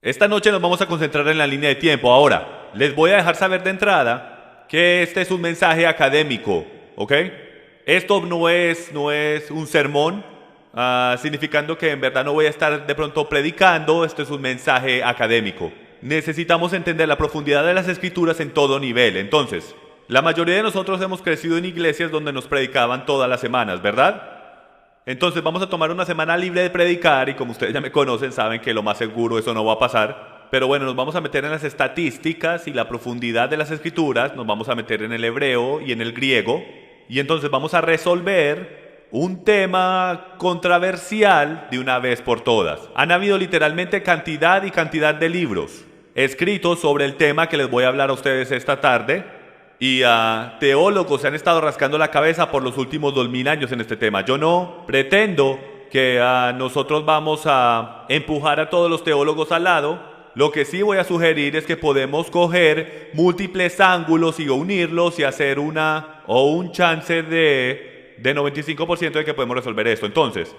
Esta noche nos vamos a concentrar en la línea de tiempo. Ahora, les voy a dejar saber de entrada que este es un mensaje académico, ¿ok? Esto no es un sermón, significando que en verdad no voy a estar de pronto predicando. Esto es un mensaje académico. Necesitamos entender la profundidad de las escrituras en todo nivel. Entonces, la mayoría de nosotros hemos crecido en iglesias donde nos predicaban todas las semanas, ¿verdad? Entonces vamos a tomar una semana libre de predicar y como ustedes ya me conocen saben que lo más seguro eso no va a pasar. Pero bueno, nos vamos a meter en las estadísticas y la profundidad de las escrituras, nos vamos a meter en el hebreo y en el griego y entonces vamos a resolver un tema controversial de una vez por todas. Han habido literalmente cantidad y cantidad de libros escritos sobre el tema que les voy a hablar a ustedes esta tarde. Y teólogos se han estado rascando la cabeza por los últimos 2000 años en este tema. Yo no pretendo que nosotros vamos a empujar a todos los teólogos al lado. Lo que sí voy a sugerir es que podemos coger múltiples ángulos y unirlos y hacer un chance de 95% de que podemos resolver esto. Entonces,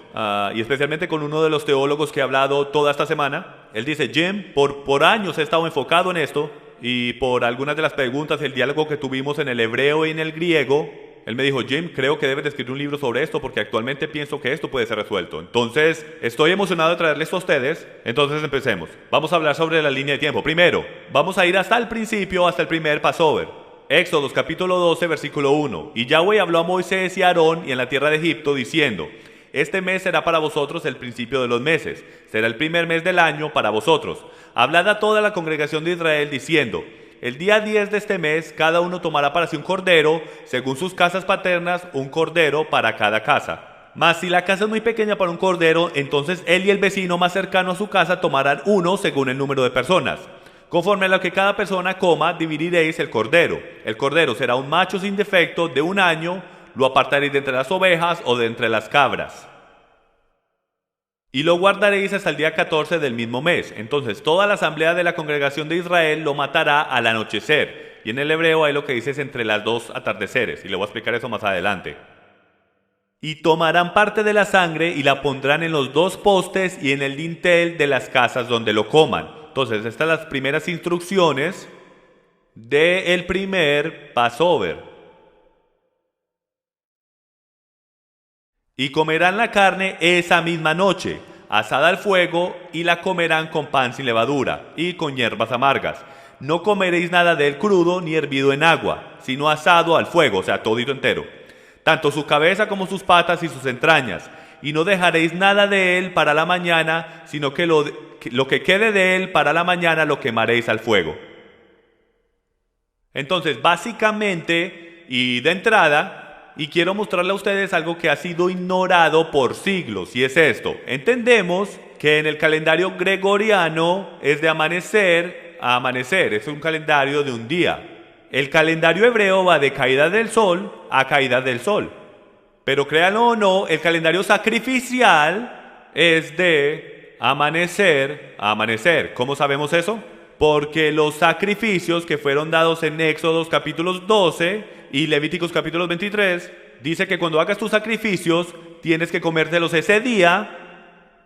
y especialmente con uno de los teólogos que he hablado toda esta semana, él dice, Jim, por años he estado enfocado en esto. Y por algunas de las preguntas, el diálogo que tuvimos en el hebreo y en el griego, él me dijo, Jim, creo que debes de escribir un libro sobre esto porque actualmente pienso que esto puede ser resuelto. Entonces, estoy emocionado de traerles esto a ustedes. Entonces, empecemos. Vamos a hablar sobre la línea de tiempo. Primero, vamos a ir hasta el principio, hasta el primer Passover. Éxodos capítulo 12, versículo 1. Y Yahweh habló a Moisés y a Aarón y en la tierra de Egipto diciendo, este mes será para vosotros el principio de los meses, será el primer mes del año para vosotros. Hablad a toda la congregación de Israel diciendo, el día 10 de este mes cada uno tomará para sí un cordero, según sus casas paternas, un cordero para cada casa. Mas si la casa es muy pequeña para un cordero, entonces él y el vecino más cercano a su casa tomarán uno según el número de personas. Conforme a lo que cada persona coma, dividiréis el cordero. El cordero será un macho sin defecto de un año, lo apartaréis de entre las ovejas o de entre las cabras. Y lo guardaréis hasta el día 14 del mismo mes. Entonces toda la asamblea de la congregación de Israel lo matará al anochecer. Y en el hebreo hay lo que dice es entre las dos atardeceres. Y le voy a explicar eso más adelante. Y tomarán parte de la sangre y la pondrán en los dos postes y en el dintel de las casas donde lo coman. Entonces estas son las primeras instrucciones del primer Passover. Y comerán la carne esa misma noche, asada al fuego, y la comerán con pan sin levadura y con hierbas amargas. No comeréis nada de él crudo ni hervido en agua, sino asado al fuego, o sea, todito entero. Tanto su cabeza como sus patas y sus entrañas. Y no dejaréis nada de él para la mañana, sino que lo que quede de él para la mañana lo quemaréis al fuego. Entonces, básicamente, y de entrada, y quiero mostrarle a ustedes algo que ha sido ignorado por siglos, y es esto. Entendemos que en el calendario gregoriano es de amanecer a amanecer, es un calendario de un día. El calendario hebreo va de caída del sol a caída del sol. Pero créanlo o no, el calendario sacrificial es de amanecer a amanecer. ¿Cómo sabemos eso? Porque los sacrificios que fueron dados en Éxodos capítulos 12 y Levíticos capítulos 23, dice que cuando hagas tus sacrificios tienes que comértelos ese día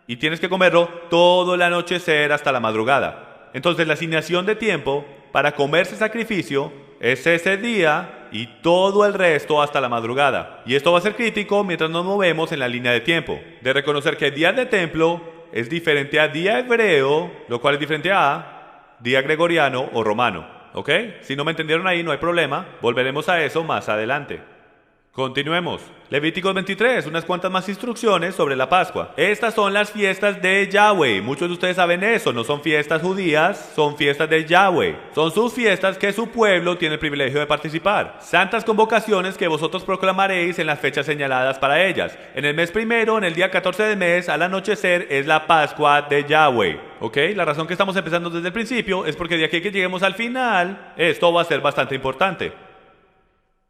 y tienes que comerlo todo el anochecer hasta la madrugada. Entonces la asignación de tiempo para comerse sacrificio es ese día y todo el resto hasta la madrugada. Y esto va a ser crítico mientras nos movemos en la línea de tiempo, de reconocer que el día de templo es diferente a día hebreo, lo cual es diferente a día gregoriano o romano, ¿ok? Si no me entendieron ahí, no hay problema. Volveremos a eso más adelante. Continuemos. Levíticos 23, unas cuantas más instrucciones sobre la Pascua. Estas son las fiestas de Yahweh. Muchos de ustedes saben eso, no son fiestas judías, son fiestas de Yahweh. Son sus fiestas que su pueblo tiene el privilegio de participar. Santas convocaciones que vosotros proclamaréis en las fechas señaladas para ellas. En el mes primero, en el día 14 del mes, al anochecer, es la Pascua de Yahweh. ¿Ok? La razón que estamos empezando desde el principio es porque de aquí que lleguemos al final, esto va a ser bastante importante.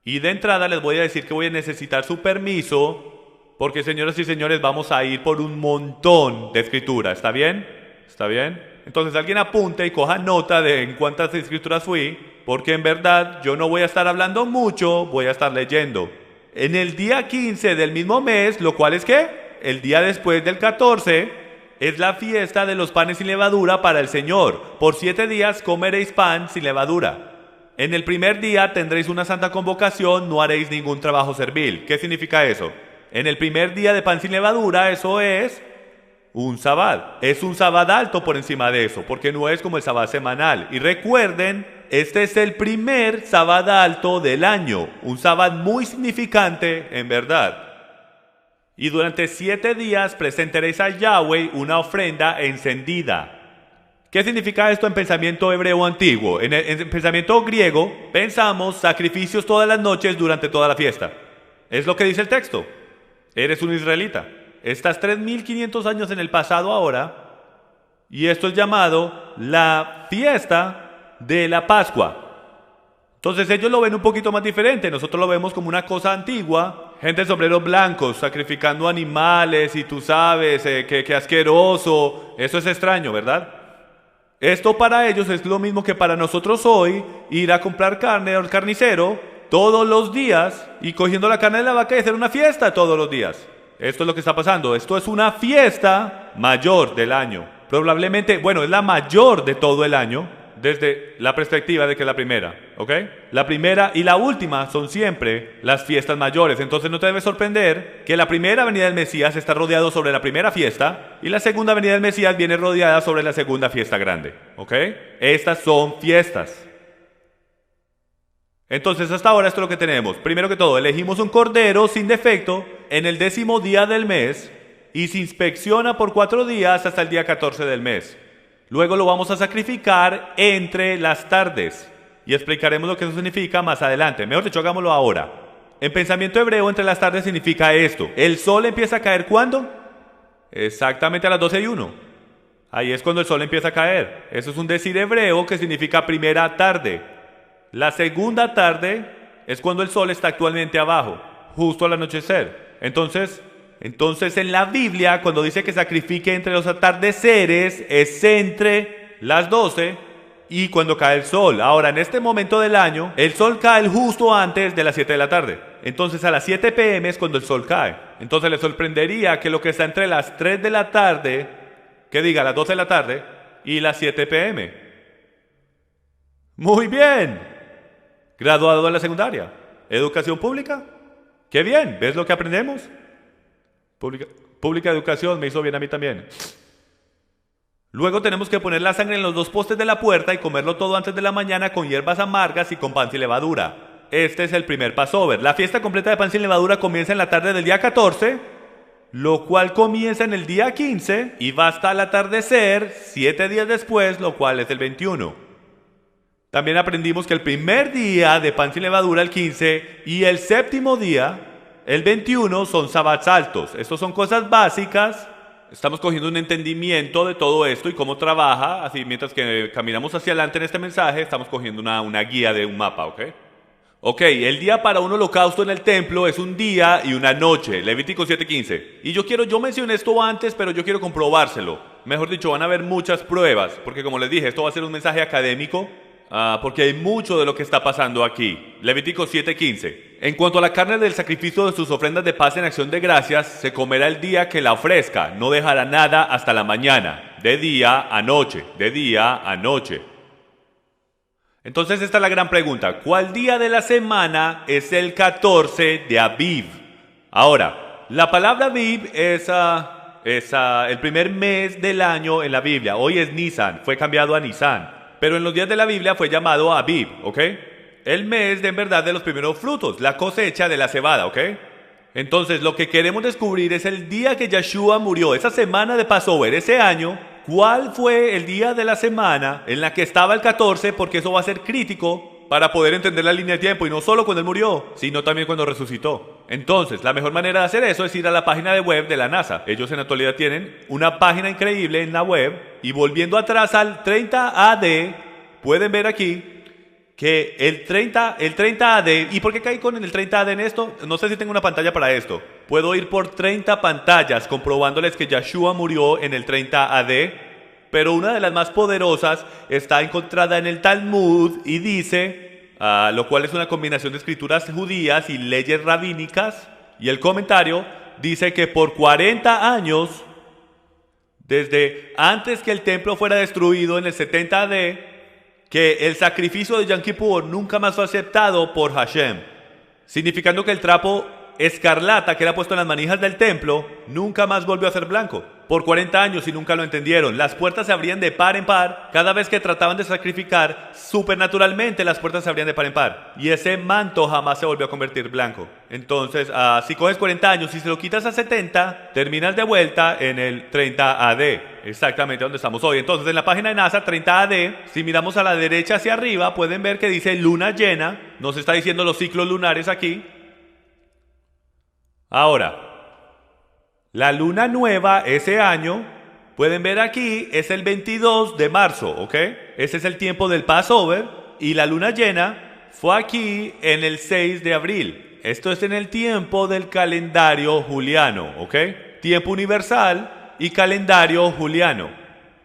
Y de entrada les voy a decir que voy a necesitar su permiso, porque señoras y señores vamos a ir por un montón de escritura, ¿está bien? ¿Está bien? Entonces alguien apunte y coja nota de en cuántas escrituras fui, porque en verdad yo no voy a estar hablando mucho, voy a estar leyendo. En el día 15 del mismo mes, lo cual es ¿qué? El día después del 14, es la fiesta de los panes sin levadura para el Señor. Por 7 días comeréis pan sin levadura. En el primer día tendréis una santa convocación, no haréis ningún trabajo servil. ¿Qué significa eso? En el primer día de pan sin levadura, eso es un sabbat. Es un sabbat alto por encima de eso, porque no es como el sabbat semanal. Y recuerden, este es el primer sabbat alto del año. Un sabbat muy significante, en verdad. Y durante 7 días presentaréis a Yahweh una ofrenda encendida. ¿Qué significa esto en pensamiento hebreo antiguo? En pensamiento griego, pensamos sacrificios todas las noches durante toda la fiesta. Es lo que dice el texto. Eres un israelita. Estás 3500 años en el pasado ahora, y esto es llamado la fiesta de la Pascua. Entonces ellos lo ven un poquito más diferente. Nosotros lo vemos como una cosa antigua. Gente de sombreros blancos sacrificando animales y tú sabes, que asqueroso. Eso es extraño, ¿verdad? Esto para ellos es lo mismo que para nosotros hoy ir a comprar carne al carnicero todos los días y cogiendo la carne de la vaca y hacer una fiesta todos los días. Esto es lo que está pasando. Esto es una fiesta mayor del año. Probablemente, bueno, es la mayor de todo el año desde la perspectiva de que es la primera, ¿ok? La primera y la última son siempre las fiestas mayores. Entonces no te debe sorprender que la primera venida del Mesías está rodeado sobre la primera fiesta y la segunda venida del Mesías viene rodeada sobre la segunda fiesta grande, ¿ok? Estas son fiestas. Entonces hasta ahora esto es lo que tenemos. Primero que todo, elegimos un cordero sin defecto en el 10º día del mes y se inspecciona por 4 días hasta el día 14 del mes. Luego lo vamos a sacrificar entre las tardes y explicaremos lo que eso significa más adelante. Mejor dicho, hagámoslo ahora. En pensamiento hebreo, entre las tardes significa esto. El sol empieza a caer ¿cuándo? Exactamente a las 12:01. Ahí es cuando el sol empieza a caer. Eso es un decir hebreo que significa primera tarde. La segunda tarde es cuando el sol está actualmente abajo, justo al anochecer. Entonces en la Biblia, cuando dice que sacrifique entre los atardeceres, es entre las 12 y cuando cae el sol. Ahora, en este momento del año, el sol cae justo antes de las 7 de la tarde. Entonces, a las 7 p.m. es cuando el sol cae. Entonces, le sorprendería que lo que está entre las 3 de la tarde, que diga las 12 de la tarde, y las 7 p.m. Muy bien. Graduado de la secundaria. Educación pública. Qué bien. ¿Ves lo que aprendemos? Pública educación me hizo bien a mí también. Luego tenemos que poner la sangre en los 2 postes de la puerta y comerlo todo antes de la mañana con hierbas amargas y con pan sin levadura. Este es el primer Passover. La fiesta completa de pan sin levadura comienza en la tarde del día 14, lo cual comienza en el día 15 y va hasta el atardecer 7 días después, lo cual es el 21. También aprendimos que el primer día de pan sin levadura, el 15, y el séptimo día, el 21, son sabbats altos. Estos son cosas básicas. Estamos cogiendo un entendimiento de todo esto y cómo trabaja. Así, mientras que caminamos hacia adelante en este mensaje, estamos cogiendo una guía de un mapa, ¿ok? Ok, el día para un holocausto en el templo es un día y una noche. Levítico 7:15. Y yo mencioné esto antes, pero yo quiero comprobárselo. Mejor dicho, van a haber muchas pruebas, porque como les dije, esto va a ser un mensaje académico. Porque hay mucho de lo que está pasando aquí. Levítico 7:15. En cuanto a la carne del sacrificio de sus ofrendas de paz en acción de gracias, se comerá el día que la ofrezca, no dejará nada hasta la mañana, de día a noche, de día a noche. Entonces esta es la gran pregunta, ¿cuál día de la semana es el 14 de Aviv? Ahora, la palabra Aviv es el primer mes del año en la Biblia. Hoy es Nisan, fue cambiado a Nisan. Pero en los días de la Biblia fue llamado Aviv, ¿ok? El mes de en verdad de los primeros frutos, la cosecha de la cebada, ¿ok? Entonces lo que queremos descubrir es el día que Yeshua murió, esa semana de Passover, ese año. ¿Cuál fue el día de la semana en la que estaba el 14? Porque eso va a ser crítico para poder entender la línea de tiempo, y no solo cuando él murió, sino también cuando resucitó. Entonces, la mejor manera de hacer eso es ir a la página de web de la NASA. Ellos en la actualidad tienen una página increíble en la web, y volviendo atrás al 30 AD, pueden ver aquí que el 30 AD, ¿y por qué caí con el 30 AD en esto? No sé si tengo una pantalla para esto. Puedo ir por 30 pantallas comprobándoles que Yeshua murió en el 30 AD, pero una de las más poderosas está encontrada en el Talmud y dice, lo cual es una combinación de escrituras judías y leyes rabínicas, y el comentario dice que por 40 años desde antes que el templo fuera destruido en el 70 AD, que el sacrificio de Yom Kippur nunca más fue aceptado por Hashem, significando que el trapo escarlata que era puesto en las manijas del templo nunca más volvió a ser blanco. Por 40 años y nunca lo entendieron. Las puertas se abrían de par en par. Cada vez que trataban de sacrificar, supernaturalmente las puertas se abrían de par en par. Y ese manto jamás se volvió a convertir blanco. Entonces, si coges 40 años y se lo quitas a 70, terminas de vuelta en el 30 AD. Exactamente donde estamos hoy. Entonces, en la página de NASA, 30 AD, si miramos a la derecha hacia arriba, pueden ver que dice luna llena. Nos está diciendo los ciclos lunares aquí. Ahora, la luna nueva ese año, pueden ver aquí, es el 22 de marzo, ¿ok? Ese es el tiempo del Passover. Y la luna llena fue aquí en el 6 de abril. Esto es en el tiempo del calendario juliano, ¿ok? Tiempo universal y calendario juliano.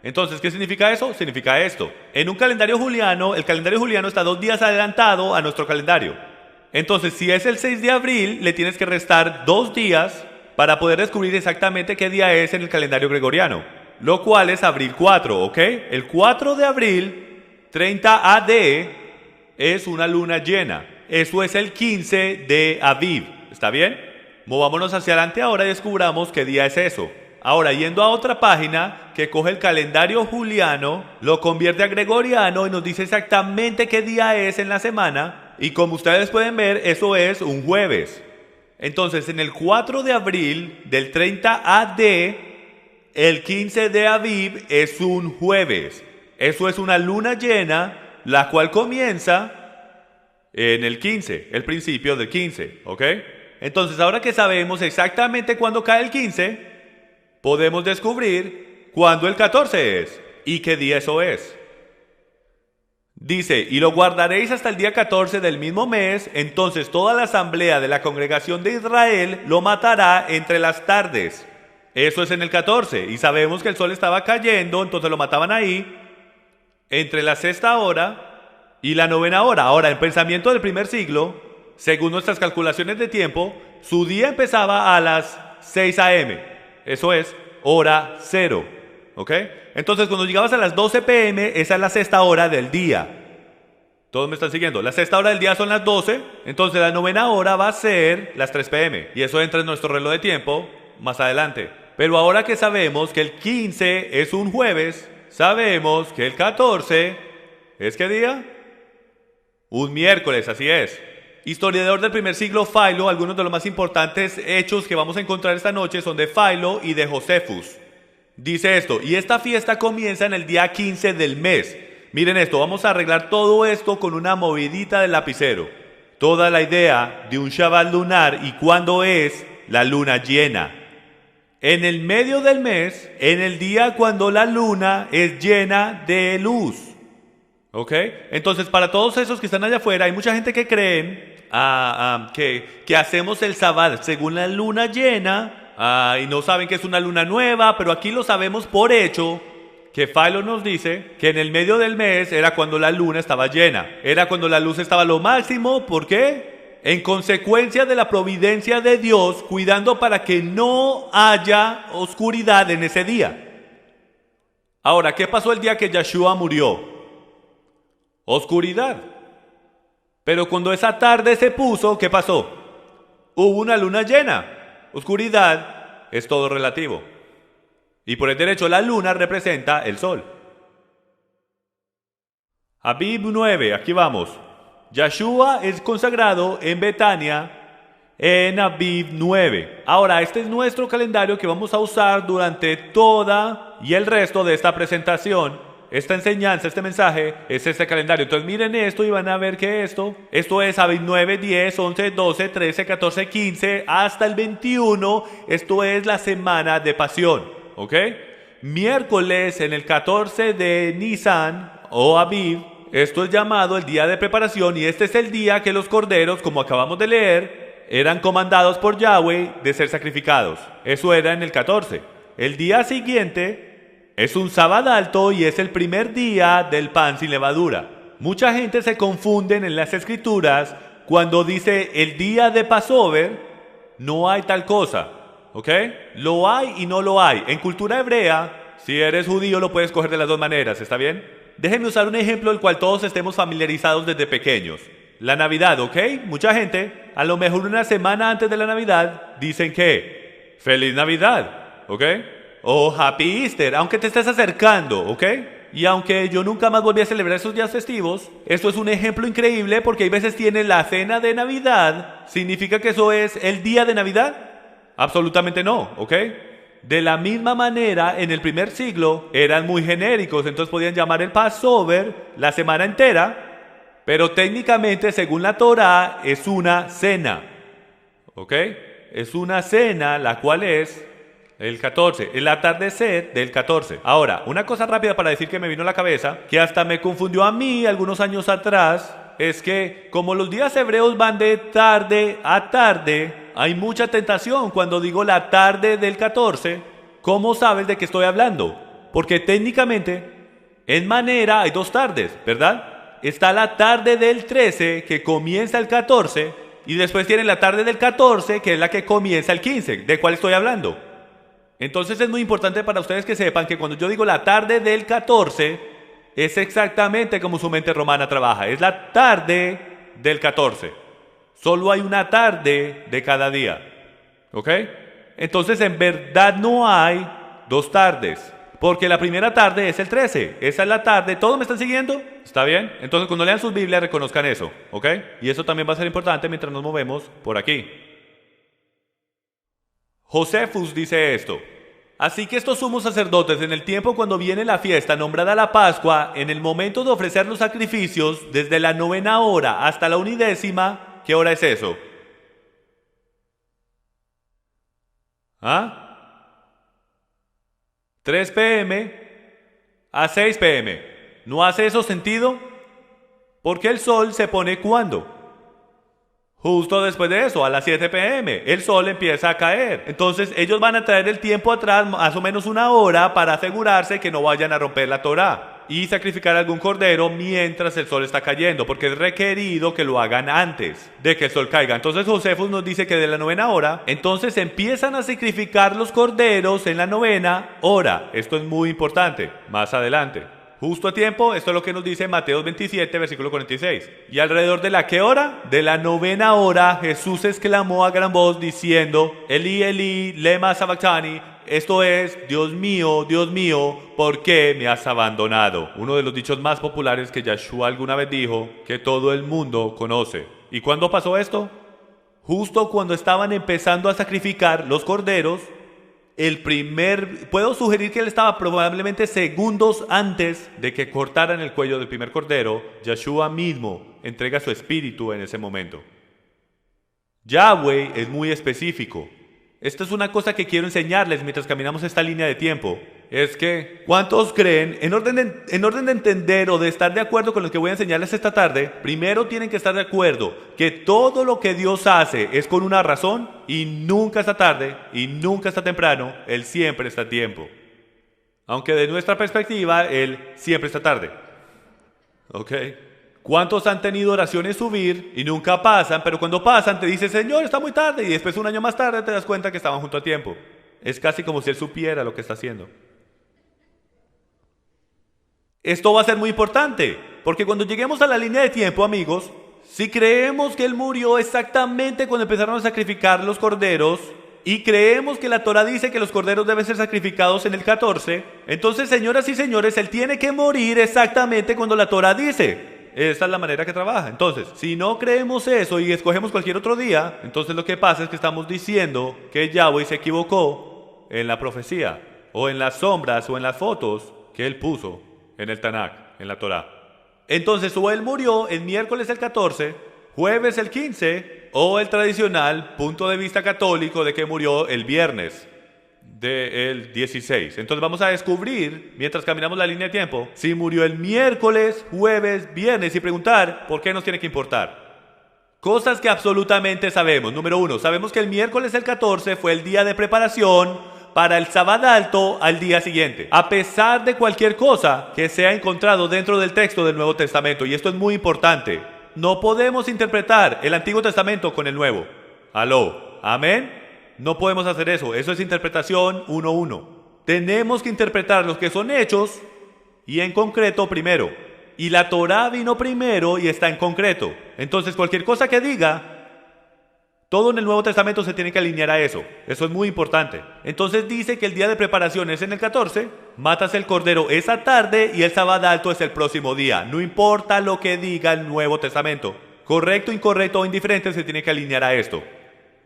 Entonces, ¿qué significa eso? Significa esto. En un calendario juliano, el calendario juliano está 2 días adelantado a nuestro calendario. Entonces, si es el 6 de abril, le tienes que restar 2 días para poder descubrir exactamente qué día es en el calendario gregoriano, lo cual es abril 4, ¿ok? El 4 de abril, 30 AD, es una luna llena. Eso es el 15 de Aviv, ¿está bien? Movámonos hacia adelante ahora y descubramos qué día es eso. Ahora, yendo a otra página que coge el calendario juliano, lo convierte a gregoriano y nos dice exactamente qué día es en la semana. Y como ustedes pueden ver, eso es un jueves. Entonces, en el 4 de abril del 30 AD, el 15 de Aviv es un jueves. Eso es una luna llena, la cual comienza en el 15, el principio del 15, ¿ok? Entonces, ahora que sabemos exactamente cuándo cae el 15, podemos descubrir cuándo el 14 es y qué día eso es. Dice, y lo guardaréis hasta el día 14 del mismo mes, entonces toda la asamblea de la congregación de Israel lo matará entre las tardes. Eso es en el 14, y sabemos que el sol estaba cayendo, entonces lo mataban ahí, entre la 6ª hora y la 9ª hora. Ahora, en pensamiento del primer siglo, según nuestras calculaciones de tiempo, su día empezaba a las 6 a.m., eso es, hora 0, ¿ok? Entonces, cuando llegabas a las 12 p.m., esa es la 6ª hora del día. ¿Todos me están siguiendo? La 6ª hora del día son las 12, entonces la 9ª hora va a ser las 3 p.m. Y eso entra en nuestro reloj de tiempo más adelante. Pero ahora que sabemos que el 15 es un jueves, sabemos que el 14 ¿es qué día? Un miércoles, así es. Historiador del primer siglo, Philo, algunos de los más importantes hechos que vamos a encontrar esta noche son de Philo y de Josefus. Dice esto, y esta fiesta comienza en el día 15 del mes. Miren esto, vamos a arreglar todo esto con una movidita del lapicero. Toda la idea de un Shabbat lunar y cuándo es la luna llena. En el medio del mes, en el día cuando la luna es llena de luz. ¿Ok? Entonces, para todos esos que están allá afuera, hay mucha gente que creen que hacemos el Shabbat según la luna llena. Y no saben que es una luna nueva, pero aquí lo sabemos por hecho, que Philo nos dice que en el medio del mes era cuando la luna estaba llena, era cuando la luz estaba a lo máximo. ¿Por qué? En consecuencia de la providencia de Dios, cuidando para que no haya oscuridad en ese día. Ahora, ¿qué pasó el día que Yeshua murió? Oscuridad. Pero cuando esa tarde se puso, ¿qué pasó? Hubo una luna llena. Oscuridad es todo relativo. Y por el derecho, la luna representa el sol. Aviv 9, aquí vamos. Yeshua es consagrado en Betania en Aviv 9. Ahora, este es nuestro calendario que vamos a usar durante toda y el resto de esta presentación. Esta enseñanza, este mensaje, es este calendario. Entonces miren esto y van a ver que esto es Aviv 9, 10, 11, 12, 13, 14, 15, hasta el 21. Esto es la semana de pasión, ¿ok? Miércoles en el 14 de Nisan o Aviv, esto es llamado el día de preparación, y este es el día que los corderos, como acabamos de leer, eran comandados por Yahweh de ser sacrificados. Eso era en el 14. El día siguiente es un sábado alto y es el primer día del pan sin levadura. Mucha gente se confunden en las escrituras cuando dice el día de Passover. No hay tal cosa, ¿ok? Lo hay y no lo hay. En cultura hebrea, Si eres judío lo puedes coger de las dos maneras, ¿está bien? Déjenme usar un ejemplo del cual todos estemos familiarizados desde pequeños. La Navidad, ¿ok? Mucha gente, a lo mejor una semana antes de la Navidad, dicen que ¡Feliz Navidad! ¿Ok? O Happy Easter, aunque te estés acercando, ¿ok? Y aunque yo nunca más volví a celebrar esos días festivos, esto es un ejemplo increíble porque hay veces tiene la cena de Navidad. ¿Significa que eso es el día de Navidad? Absolutamente no, ¿ok? De la misma manera, en el primer siglo eran muy genéricos, entonces podían llamar el Passover la semana entera, pero técnicamente, según la Torá, es una cena, ¿ok? Es una cena la cual es el 14, el atardecer del 14. Ahora, una cosa rápida para decir que me vino a la cabeza, que hasta me confundió a mí algunos años atrás, es que como los días hebreos van de tarde a tarde, hay mucha tentación cuando digo la tarde del 14. ¿Cómo sabes de qué estoy hablando? Porque técnicamente, en manera hay dos tardes, ¿verdad? Está la tarde del 13 que comienza el 14 y después tiene la tarde del 14 que es la que comienza el 15. ¿De cuál estoy hablando? Entonces es muy importante para ustedes que sepan que cuando yo digo la tarde del 14, es exactamente como su mente romana trabaja. Es la tarde del 14. Solo hay una tarde de cada día. ¿Ok? Entonces en verdad no hay dos tardes. Porque la primera tarde es el 13. Esa es la tarde. ¿Todos me están siguiendo? ¿Está bien? Entonces cuando lean sus Biblias reconozcan eso. ¿Ok? Y eso también va a ser importante mientras nos movemos por aquí. Josefus dice esto: así que estos sumos sacerdotes en el tiempo cuando viene la fiesta nombrada la Pascua, en el momento de ofrecer los sacrificios, desde la 9ª hora hasta la 11ª, ¿qué hora es eso? ¿Ah? 3 p.m. a 6 p.m. ¿No hace eso sentido? Porque el sol se pone ¿cuándo? Justo después de eso, a las 7 p.m., el sol empieza a caer. Entonces ellos van a traer el tiempo atrás, más o menos una hora, para asegurarse que no vayan a romper la Torá y sacrificar algún cordero mientras el sol está cayendo, porque es requerido que lo hagan antes de que el sol caiga. Entonces Josefus nos dice que de la 9ª hora, entonces empiezan a sacrificar los corderos en la 9ª hora. Esto es muy importante, más adelante. Justo a tiempo, esto es lo que nos dice Mateo 27, versículo 46. Y alrededor de la ¿qué hora? De la 9ª hora, Jesús exclamó a gran voz diciendo: Eli, Eli, lema sabactani. Esto es: Dios mío, ¿por qué me has abandonado? Uno de los dichos más populares que Yeshua alguna vez dijo, que todo el mundo conoce. ¿Y cuándo pasó esto? Justo cuando estaban empezando a sacrificar los corderos. Puedo sugerir que él estaba probablemente segundos antes de que cortaran el cuello del primer cordero. Yeshua mismo entrega su espíritu en ese momento. Yahweh es muy específico. Esta es una cosa que quiero enseñarles mientras caminamos esta línea de tiempo. Es que, ¿cuántos creen, en orden de entender o de estar de acuerdo con lo que voy a enseñarles esta tarde, primero tienen que estar de acuerdo que todo lo que Dios hace es con una razón y nunca está tarde y nunca está temprano, Él siempre está a tiempo. Aunque de nuestra perspectiva, Él siempre está tarde. ¿Ok? ¿Cuántos han tenido oraciones subir y nunca pasan, pero cuando pasan te dice: Señor, está muy tarde, y después un año más tarde te das cuenta que estaban junto a tiempo? Es casi como si Él supiera lo que está haciendo. Esto va a ser muy importante, porque cuando lleguemos a la línea de tiempo, amigos, si creemos que Él murió exactamente cuando empezaron a sacrificar los corderos, y creemos que la Torá dice que los corderos deben ser sacrificados en el 14, entonces, señoras y señores, Él tiene que morir exactamente cuando la Torá dice. Esta es la manera que trabaja. Entonces, si no creemos eso y escogemos cualquier otro día, entonces lo que pasa es que estamos diciendo que Yahweh se equivocó en la profecía, o en las sombras, o en las fotos que Él puso en el Tanakh, en la Torá. Entonces, o Él murió el miércoles el 14, jueves el 15, o el tradicional punto de vista católico de que murió el viernes del 16. Entonces vamos a descubrir, mientras caminamos la línea de tiempo, si murió el miércoles, jueves, viernes, y preguntar por qué nos tiene que importar. Cosas que absolutamente sabemos. Número 1, sabemos que el miércoles el 14 fue el día de preparación para el Sabbat alto al día siguiente, a pesar de cualquier cosa que se ha encontrado dentro del texto del Nuevo Testamento. Y esto es muy importante. No podemos interpretar el Antiguo Testamento con el Nuevo. ¿Aló? ¿Amén? No podemos hacer eso. Eso es interpretación 1:1. tenemos que interpretar los que son hechos y en concreto primero. Y la Torá vino primero y está en concreto. Entonces cualquier cosa que diga, todo en el Nuevo Testamento se tiene que alinear a eso. Eso es muy importante. Entonces dice que el día de preparación es en el 14, matas el cordero esa tarde y el sábado alto es el próximo día. No importa lo que diga el Nuevo Testamento. Correcto, incorrecto o indiferente se tiene que alinear a esto.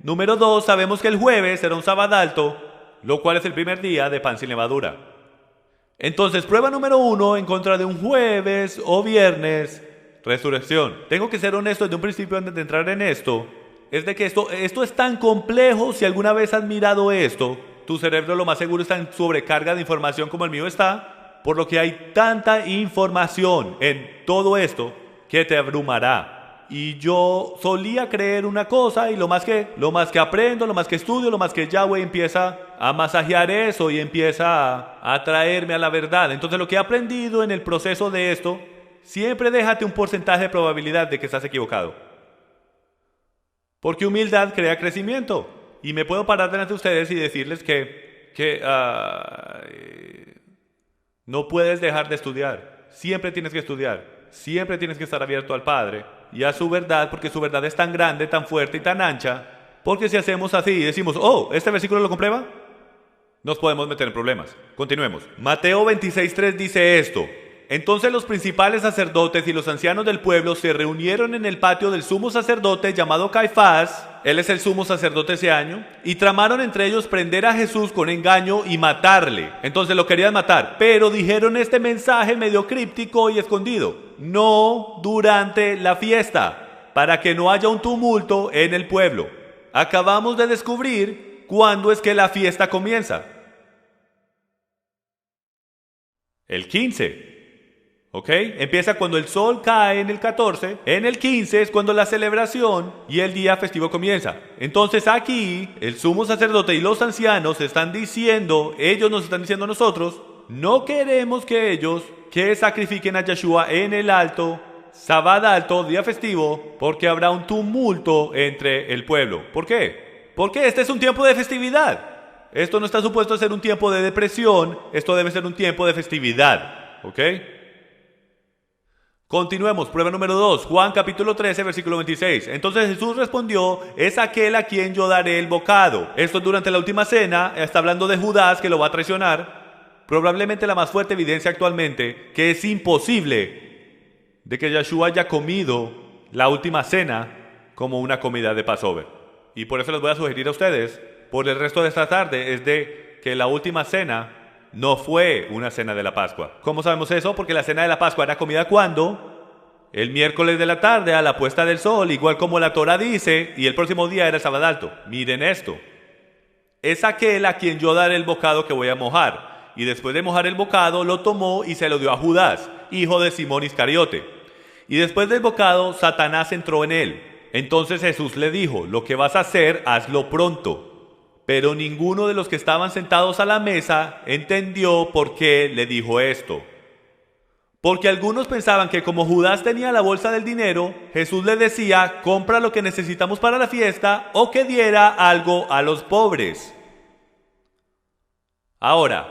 Número 2, sabemos que el jueves será un sábado alto, lo cual es el primer día de pan sin levadura. Entonces, prueba número 1 en contra de un jueves o viernes, resurrección. Tengo que ser honesto desde un principio antes de entrar en esto. Es de que esto es tan complejo. Si alguna vez has mirado esto, tu cerebro lo más seguro está en sobrecarga de información como el mío está, por lo que hay tanta información en todo esto que te abrumará. Y yo solía creer una cosa y lo más que aprendo, lo más que estudio, lo más que Yahweh empieza a masajear eso y empieza a traerme a la verdad. Entonces lo que he aprendido en el proceso de esto, siempre déjate un porcentaje de probabilidad de que estás equivocado. Porque humildad crea crecimiento. Y me puedo parar delante de ustedes y decirles que no puedes dejar de estudiar. Siempre tienes que estudiar. Siempre tienes que estar abierto al Padre y a su verdad, porque su verdad es tan grande, tan fuerte y tan ancha, porque si hacemos así y decimos, ¿este versículo lo comprueba?, nos podemos meter en problemas. Continuemos. Mateo 26:3 dice esto: entonces los principales sacerdotes y los ancianos del pueblo se reunieron en el patio del sumo sacerdote llamado Caifás, él es el sumo sacerdote ese año, y tramaron entre ellos prender a Jesús con engaño y matarle. Entonces lo querían matar, pero dijeron este mensaje medio críptico y escondido: no durante la fiesta, para que no haya un tumulto en el pueblo. Acabamos de descubrir cuándo es que la fiesta comienza. El 15. ¿Ok? Empieza cuando el sol cae en el 14, en el 15 es cuando la celebración y el día festivo comienza. Entonces aquí el sumo sacerdote y los ancianos están diciendo, ellos nos están diciendo a nosotros, no queremos que ellos sacrifiquen a Yeshua en el alto, sábado alto, día festivo, porque habrá un tumulto entre el pueblo. ¿Por qué? Porque este es un tiempo de festividad. Esto no está supuesto a ser un tiempo de depresión, esto debe ser un tiempo de festividad. ¿Ok? Continuemos, prueba número 2, Juan capítulo 13, versículo 26. Entonces Jesús respondió, es aquel a quien yo daré el bocado. Esto es durante la última cena, está hablando de Judas que lo va a traicionar. Probablemente la más fuerte evidencia actualmente que es imposible de que Yeshua haya comido la última cena como una comida de Passover. Y por eso les voy a sugerir a ustedes, por el resto de esta tarde, es de que la última cena no fue una cena de la Pascua. ¿Cómo sabemos eso? Porque la cena de la Pascua era comida ¿cuándo? El miércoles de la tarde a la puesta del sol, igual como la Torah dice, y el próximo día era el sábado alto. Miren esto. Es aquel a quien yo daré el bocado que voy a mojar. Y después de mojar el bocado, lo tomó y se lo dio a Judas, hijo de Simón Iscariote. Y después del bocado, Satanás entró en él. Entonces Jesús le dijo, lo que vas a hacer, hazlo pronto. Pero ninguno de los que estaban sentados a la mesa entendió por qué le dijo esto. Porque algunos pensaban que como Judas tenía la bolsa del dinero, Jesús le decía, compra lo que necesitamos para la fiesta o que diera algo a los pobres. Ahora,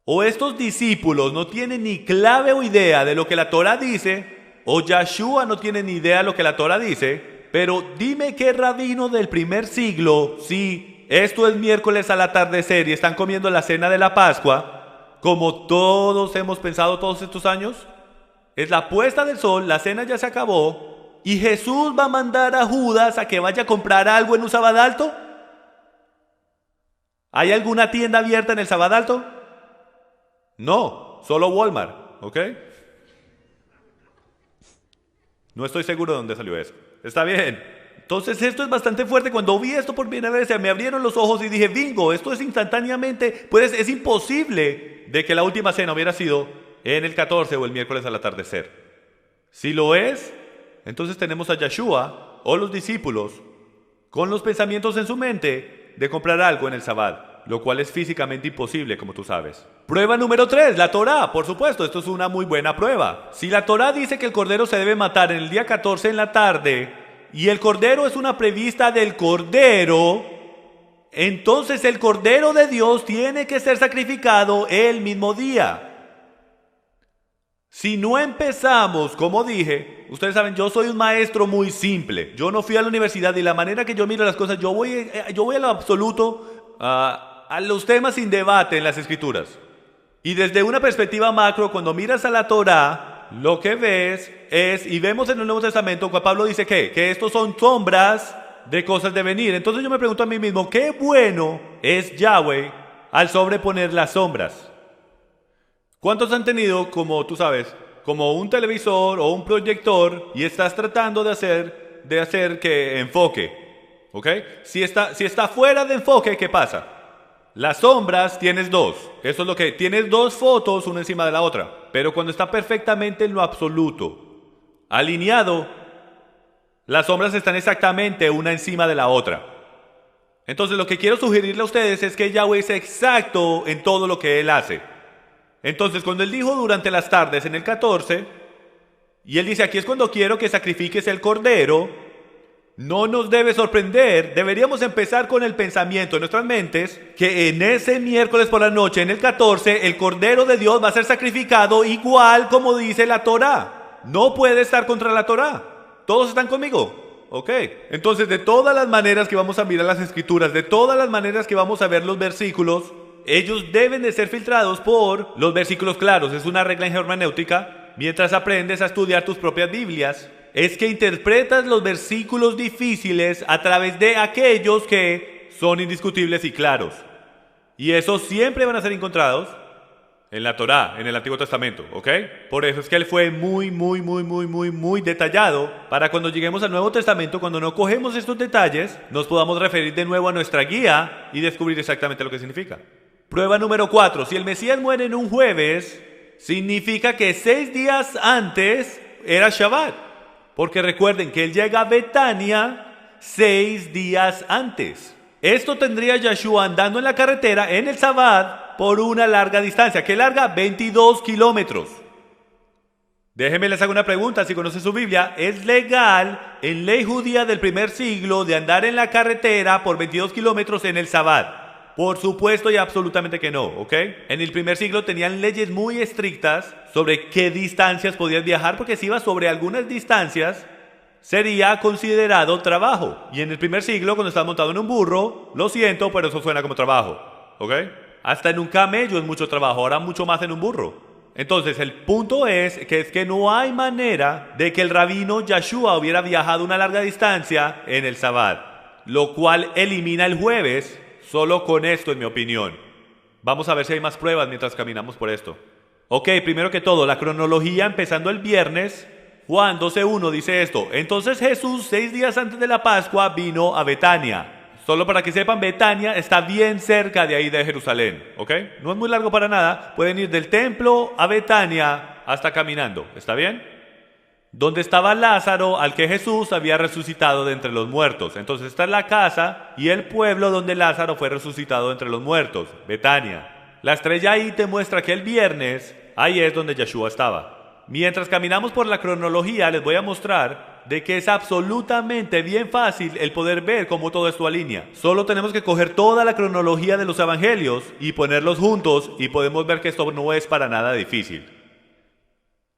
o estos discípulos no tienen ni clave o idea de lo que la Torah dice, o Yeshua no tiene ni idea de lo que la Torah dice. Pero dime qué rabino del primer siglo, si esto es miércoles al atardecer y están comiendo la cena de la Pascua, como todos hemos pensado todos estos años, es la puesta del sol, la cena ya se acabó, y Jesús va a mandar a Judas a que vaya a comprar algo en un sábado alto. ¿Hay alguna tienda abierta en el sábado alto? No, solo Walmart, ¿ok? No estoy seguro de dónde salió eso. Está bien. Entonces esto es bastante fuerte. Cuando vi esto por primera vez, me abrieron los ojos y dije, bingo, esto es instantáneamente, pues es imposible de que la última cena hubiera sido en el 14 o el miércoles al atardecer. Si lo es, entonces tenemos a Yeshua o los discípulos con los pensamientos en su mente de comprar algo en el sábado, lo cual es físicamente imposible, como tú sabes. Prueba número 3, la Torá. Por supuesto, esto es una muy buena prueba. Si la Torá dice que el cordero se debe matar en el día 14 en la tarde, y el cordero es una prevista del cordero, entonces el Cordero de Dios tiene que ser sacrificado el mismo día. Si no empezamos, como dije, ustedes saben, yo soy un maestro muy simple. Yo no fui a la universidad y la manera que yo miro las cosas, yo voy a lo absoluto, a los temas sin debate en las Escrituras. Y desde una perspectiva macro, cuando miras a la Torá, lo que ves es, y vemos en el Nuevo Testamento, cuando Pablo dice que estos son sombras de cosas de venir. Entonces yo me pregunto a mí mismo, ¿qué bueno es Yahweh al sobreponer las sombras? ¿Cuántos han tenido, como tú sabes, como un televisor o un proyector y estás tratando de hacer que enfoque? ¿Ok? Si está fuera de enfoque, ¿qué pasa? Las sombras tienes dos. Eso es lo que tienes, dos fotos una encima de la otra. Pero cuando está perfectamente en lo absoluto, alineado, las sombras están exactamente una encima de la otra. Entonces lo que quiero sugerirle a ustedes es que Yahweh es exacto en todo lo que Él hace. Entonces cuando Él dijo durante las tardes en el 14, y Él dice aquí es cuando quiero que sacrifiques el cordero, no nos debe sorprender. Deberíamos empezar con el pensamiento en nuestras mentes que en ese miércoles por la noche, en el 14, el Cordero de Dios va a ser sacrificado igual como dice la Torá. No puede estar contra la Torá. ¿Todos están conmigo? Ok. Entonces, de todas las maneras que vamos a mirar las Escrituras, de todas las maneras que vamos a ver los versículos, ellos deben de ser filtrados por los versículos claros. Es una regla en hermenéutica. Mientras aprendes a estudiar tus propias Biblias, es que interpretas los versículos difíciles a través de aquellos que son indiscutibles y claros. Y esos siempre van a ser encontrados en la Torá, en el Antiguo Testamento, ¿ok? Por eso es que él fue muy detallado para cuando lleguemos al Nuevo Testamento, cuando no cogemos estos detalles, nos podamos referir de nuevo a nuestra guía y descubrir exactamente lo que significa. Prueba número 4. Si el Mesías muere en un jueves, significa que 6 días antes era Shabbat. Porque recuerden que él llega a Betania 6 días antes. Esto tendría Yeshua andando en la carretera en el Sabbat por una larga distancia. ¿Qué larga? 22 kilómetros. Déjenme les hago una pregunta. Si conocen su Biblia, ¿es legal en ley judía del primer siglo de andar en la carretera por 22 kilómetros en el Sabbat? Por supuesto y absolutamente que no, ¿ok? En el primer siglo tenían leyes muy estrictas sobre qué distancias podías viajar, porque si ibas sobre algunas distancias, sería considerado trabajo. Y en el primer siglo, cuando estás montado en un burro, lo siento, pero eso suena como trabajo, ¿ok? Hasta en un camello es mucho trabajo, ahora mucho más en un burro. Entonces, el punto es que no hay manera de que el rabino Yeshua hubiera viajado una larga distancia en el Sabbat, lo cual elimina el jueves. Solo con esto, en mi opinión. Vamos a ver si hay más pruebas mientras caminamos por esto. Ok, primero que todo, la cronología empezando el viernes. Juan 12:1 dice esto. Entonces Jesús, 6 días antes de la Pascua, vino a Betania. Solo para que sepan, Betania está bien cerca de ahí de Jerusalén. ¿Ok? No es muy largo para nada. Pueden ir del templo a Betania hasta caminando. ¿Está bien? Donde estaba Lázaro, al que Jesús había resucitado de entre los muertos. Entonces esta es la casa y el pueblo donde Lázaro fue resucitado de entre los muertos, Betania. La estrella ahí te muestra que el viernes, ahí es donde Yeshua estaba. Mientras caminamos por la cronología, les voy a mostrar de que es absolutamente bien fácil el poder ver cómo todo esto alinea. Solo tenemos que coger toda la cronología de los evangelios y ponerlos juntos y podemos ver que esto no es para nada difícil.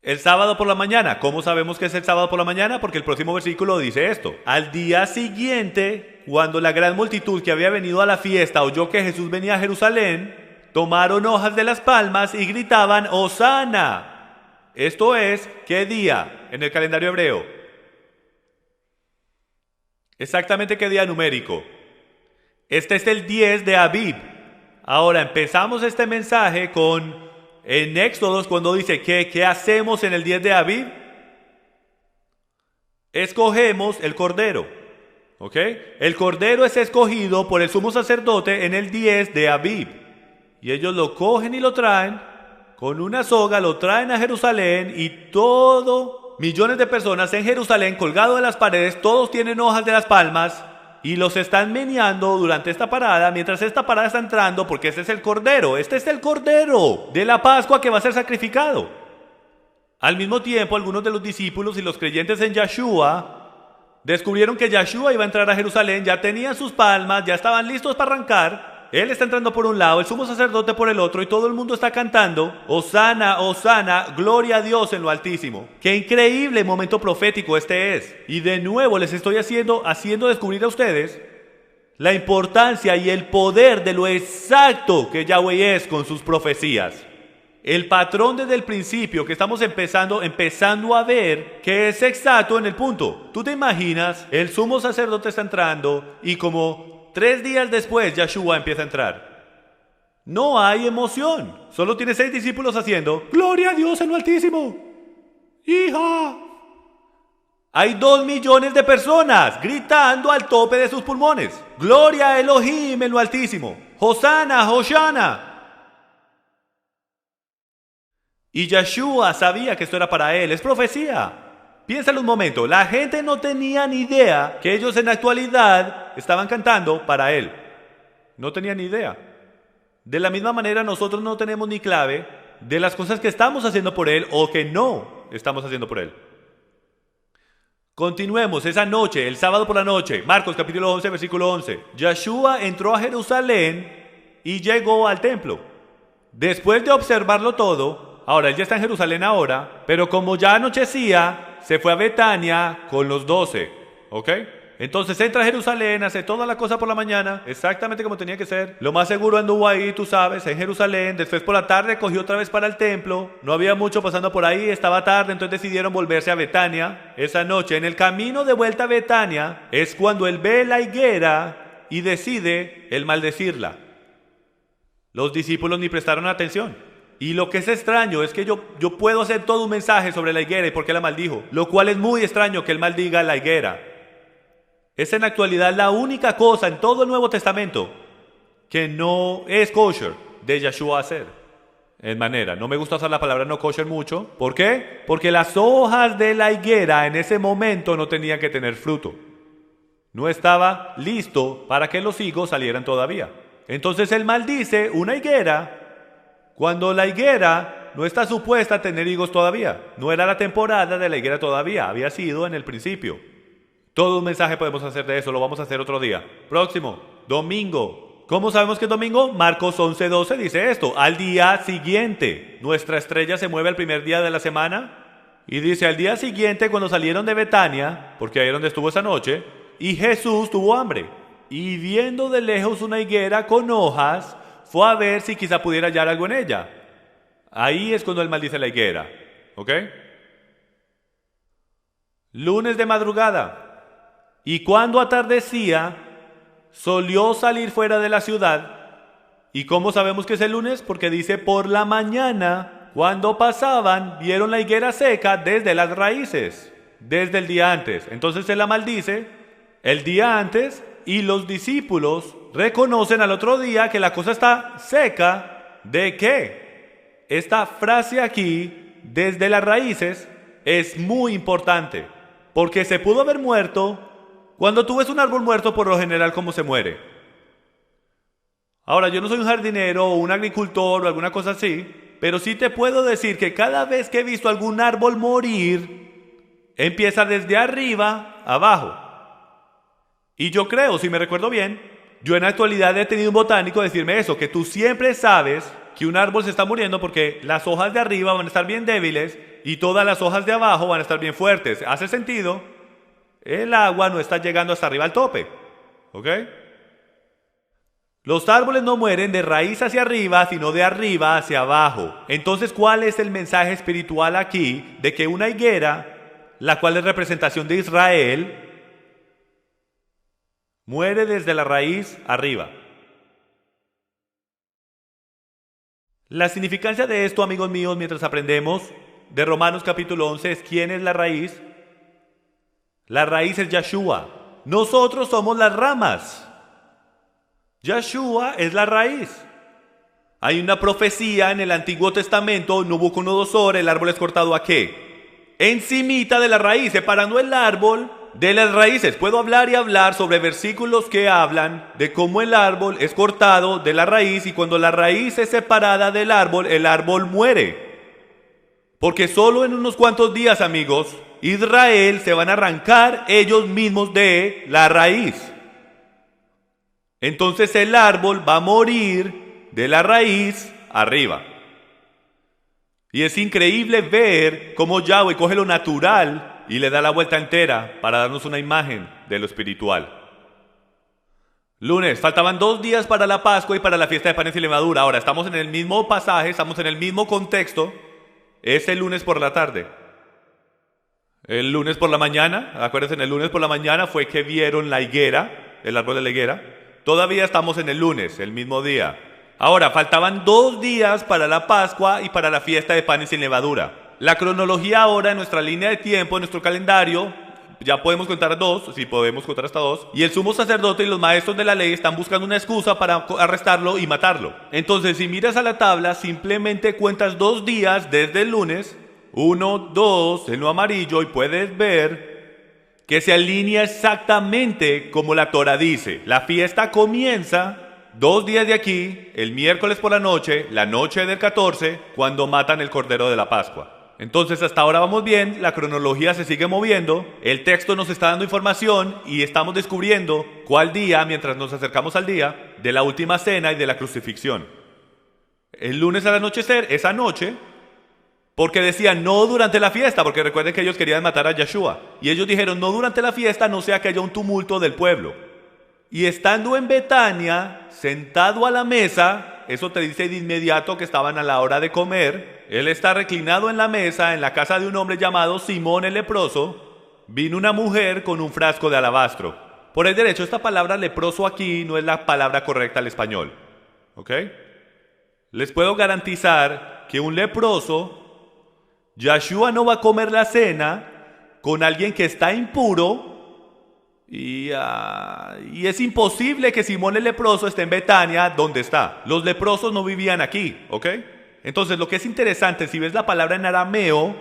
El sábado por la mañana. ¿Cómo sabemos que es el sábado por la mañana? Porque el próximo versículo dice esto. Al día siguiente, cuando la gran multitud que había venido a la fiesta oyó que Jesús venía a Jerusalén, tomaron hojas de las palmas y gritaban ¡Hosana! Esto es, ¿qué día en el calendario hebreo? Exactamente qué día numérico. Este es el 10 de Abib. Ahora empezamos este mensaje con... En Éxodos, cuando dice ¿qué hacemos en el 10 de Abib? Escogemos el cordero. ¿Ok? El cordero es escogido por el sumo sacerdote en el 10 de Abib. Y ellos lo cogen y lo traen con una soga, lo traen a Jerusalén y millones de personas en Jerusalén colgados de las paredes, todos tienen hojas de las palmas. Y los están meneando durante esta parada, mientras esta parada está entrando, porque este es el cordero de la Pascua que va a ser sacrificado. Al mismo tiempo, algunos de los discípulos y los creyentes en Yeshua Descubrieron que Yeshua iba a entrar a Jerusalén, ya tenían sus palmas, ya estaban listos para arrancar. Él está entrando por un lado, el sumo sacerdote por el otro, y todo el mundo está cantando: Hosana, Hosana, gloria a Dios en lo altísimo. Qué increíble momento profético este es. Y de nuevo les estoy haciendo descubrir a ustedes la importancia y el poder de lo exacto que Yahweh es con sus profecías. El patrón desde el principio que estamos empezando a ver que es exacto en el punto. Tú te imaginas, el sumo sacerdote está entrando y como 3 días después Yeshua empieza a entrar. No hay emoción. Solo tiene 6 discípulos haciendo gloria a Dios en lo altísimo. ¡Hija! Hay 2 millones de personas gritando al tope de sus pulmones: gloria a Elohim en lo altísimo. Hosana, Hoshana. Y Yeshua sabía que esto era para él, es profecía. Piénsalo un momento, la gente no tenía ni idea que ellos en la actualidad estaban cantando para él. No tenían ni idea. De la misma manera nosotros no tenemos ni clave de las cosas que estamos haciendo por él o que no estamos haciendo por él. Continuemos, esa noche, el sábado por la noche, Marcos capítulo 11, versículo 11. Yeshua entró a Jerusalén y llegó al templo. Después de observarlo todo, ahora, él ya está en Jerusalén ahora, pero como ya anochecía, se fue a Betania con los 12, ¿ok? Entonces entra a Jerusalén, hace toda la cosa por la mañana, exactamente como tenía que ser. Lo más seguro anduvo ahí, tú sabes, en Jerusalén. Después por la tarde cogió otra vez para el templo. No había mucho pasando por ahí, estaba tarde, entonces decidieron volverse a Betania. Esa noche, en el camino de vuelta a Betania, es cuando él ve la higuera y decide el maldecirla. Los discípulos ni prestaron atención. Y lo que es extraño es que yo puedo hacer todo un mensaje sobre la higuera y por qué la maldijo. Lo cual es muy extraño que él maldiga la higuera. Es en la actualidad la única cosa en todo el Nuevo Testamento que no es kosher de Yeshua hacer. En manera, no me gusta usar la palabra no kosher mucho. ¿Por qué? Porque las hojas de la higuera en ese momento no tenían que tener fruto. No estaba listo para que los higos salieran todavía. Entonces él maldice una higuera cuando la higuera no está supuesta a tener higos todavía. No era la temporada de la higuera todavía, había sido en el principio. Todo un mensaje podemos hacer de eso, lo vamos a hacer otro día. Próximo, domingo. ¿Cómo sabemos que es domingo? Marcos 11:12 dice esto: al día siguiente. Nuestra estrella se mueve al primer día de la semana. Y dice: al día siguiente, cuando salieron de Betania, porque ahí es donde estuvo esa noche, y Jesús tuvo hambre. Y viendo de lejos una higuera con hojas, fue a ver si quizá pudiera hallar algo en ella. Ahí es cuando él maldice la higuera. ¿Ok? Lunes de madrugada. Y cuando atardecía, solió salir fuera de la ciudad. ¿Y cómo sabemos que es el lunes? Porque dice: por la mañana, cuando pasaban, vieron la higuera seca desde las raíces, desde el día antes. Entonces se la maldice el día antes y los discípulos reconocen al otro día que la cosa está seca. ¿De qué? Esta frase aquí, desde las raíces, es muy importante. Porque se pudo haber muerto. Cuando tú ves un árbol muerto, por lo general, ¿cómo se muere? Ahora, yo no soy un jardinero o un agricultor o alguna cosa así, pero sí te puedo decir que cada vez que he visto algún árbol morir, empieza desde arriba abajo. Y yo creo, si me recuerdo bien, yo en la actualidad he tenido un botánico decirme eso, que tú siempre sabes que un árbol se está muriendo porque las hojas de arriba van a estar bien débiles y todas las hojas de abajo van a estar bien fuertes. ¿Hace sentido? El agua no está llegando hasta arriba al tope. ¿Ok? Los árboles no mueren de raíz hacia arriba, sino de arriba hacia abajo. Entonces, ¿cuál es el mensaje espiritual aquí de que una higuera, la cual es representación de Israel, muere desde la raíz arriba? La significancia de esto, amigos míos, mientras aprendemos de Romanos capítulo 11, es ¿quién es la raíz? La raíz es Yeshua. Nosotros somos las ramas. Yeshua es la raíz. Hay una profecía en el Antiguo Testamento, Nabucodonosor, el árbol es cortado ¿a qué? Encimita de la raíz, separando el árbol de las raíces. Puedo hablar y hablar sobre versículos que hablan de cómo el árbol es cortado de la raíz y cuando la raíz es separada del árbol, el árbol muere. Porque solo en unos cuantos días, amigos, Israel se van a arrancar ellos mismos de la raíz. Entonces el árbol va a morir de la raíz arriba. Y es increíble ver cómo Yahweh coge lo natural y le da la vuelta entera para darnos una imagen de lo espiritual. Lunes, faltaban 2 días para la Pascua y para la fiesta de panes y levadura. Ahora, estamos en el mismo pasaje, estamos en el mismo contexto. Es el lunes por la tarde. El lunes por la mañana, acuérdense, el lunes por la mañana fue que vieron la higuera, el árbol de la higuera. Todavía estamos en el lunes, el mismo día. Ahora, faltaban 2 días para la Pascua y para la fiesta de panes sin levadura. La cronología ahora en nuestra línea de tiempo, en nuestro calendario, ya podemos contar 2, si podemos contar hasta 2. Y el sumo sacerdote y los maestros de la ley están buscando una excusa para arrestarlo y matarlo. Entonces, si miras a la tabla, simplemente cuentas 2 días desde el lunes, 1, 2, en lo amarillo, y puedes ver que se alinea exactamente como la Torah dice. La fiesta comienza 2 días de aquí, el miércoles por la noche del 14, cuando matan el cordero de la Pascua. Entonces hasta ahora vamos bien, la cronología se sigue moviendo, el texto nos está dando información y estamos descubriendo cuál día, mientras nos acercamos al día, de la última cena y de la crucifixión. El lunes al anochecer, esa noche, porque decían no durante la fiesta, porque recuerden que ellos querían matar a Yeshua. Y ellos dijeron no durante la fiesta, no sea que haya un tumulto del pueblo. Y estando en Betania, sentado a la mesa, eso te dice de inmediato que estaban a la hora de comer. Él está reclinado en la mesa en la casa de un hombre llamado Simón el leproso. Vino una mujer con un frasco de alabastro. Por el derecho, esta palabra leproso aquí no es la palabra correcta al español. ¿Ok? Les puedo garantizar que un leproso, Yeshua no va a comer la cena con alguien que está impuro. Y es imposible que Simón el leproso esté en Betania, donde está. Los leprosos no vivían aquí, ¿ok? Entonces lo que es interesante, si ves la palabra en arameo,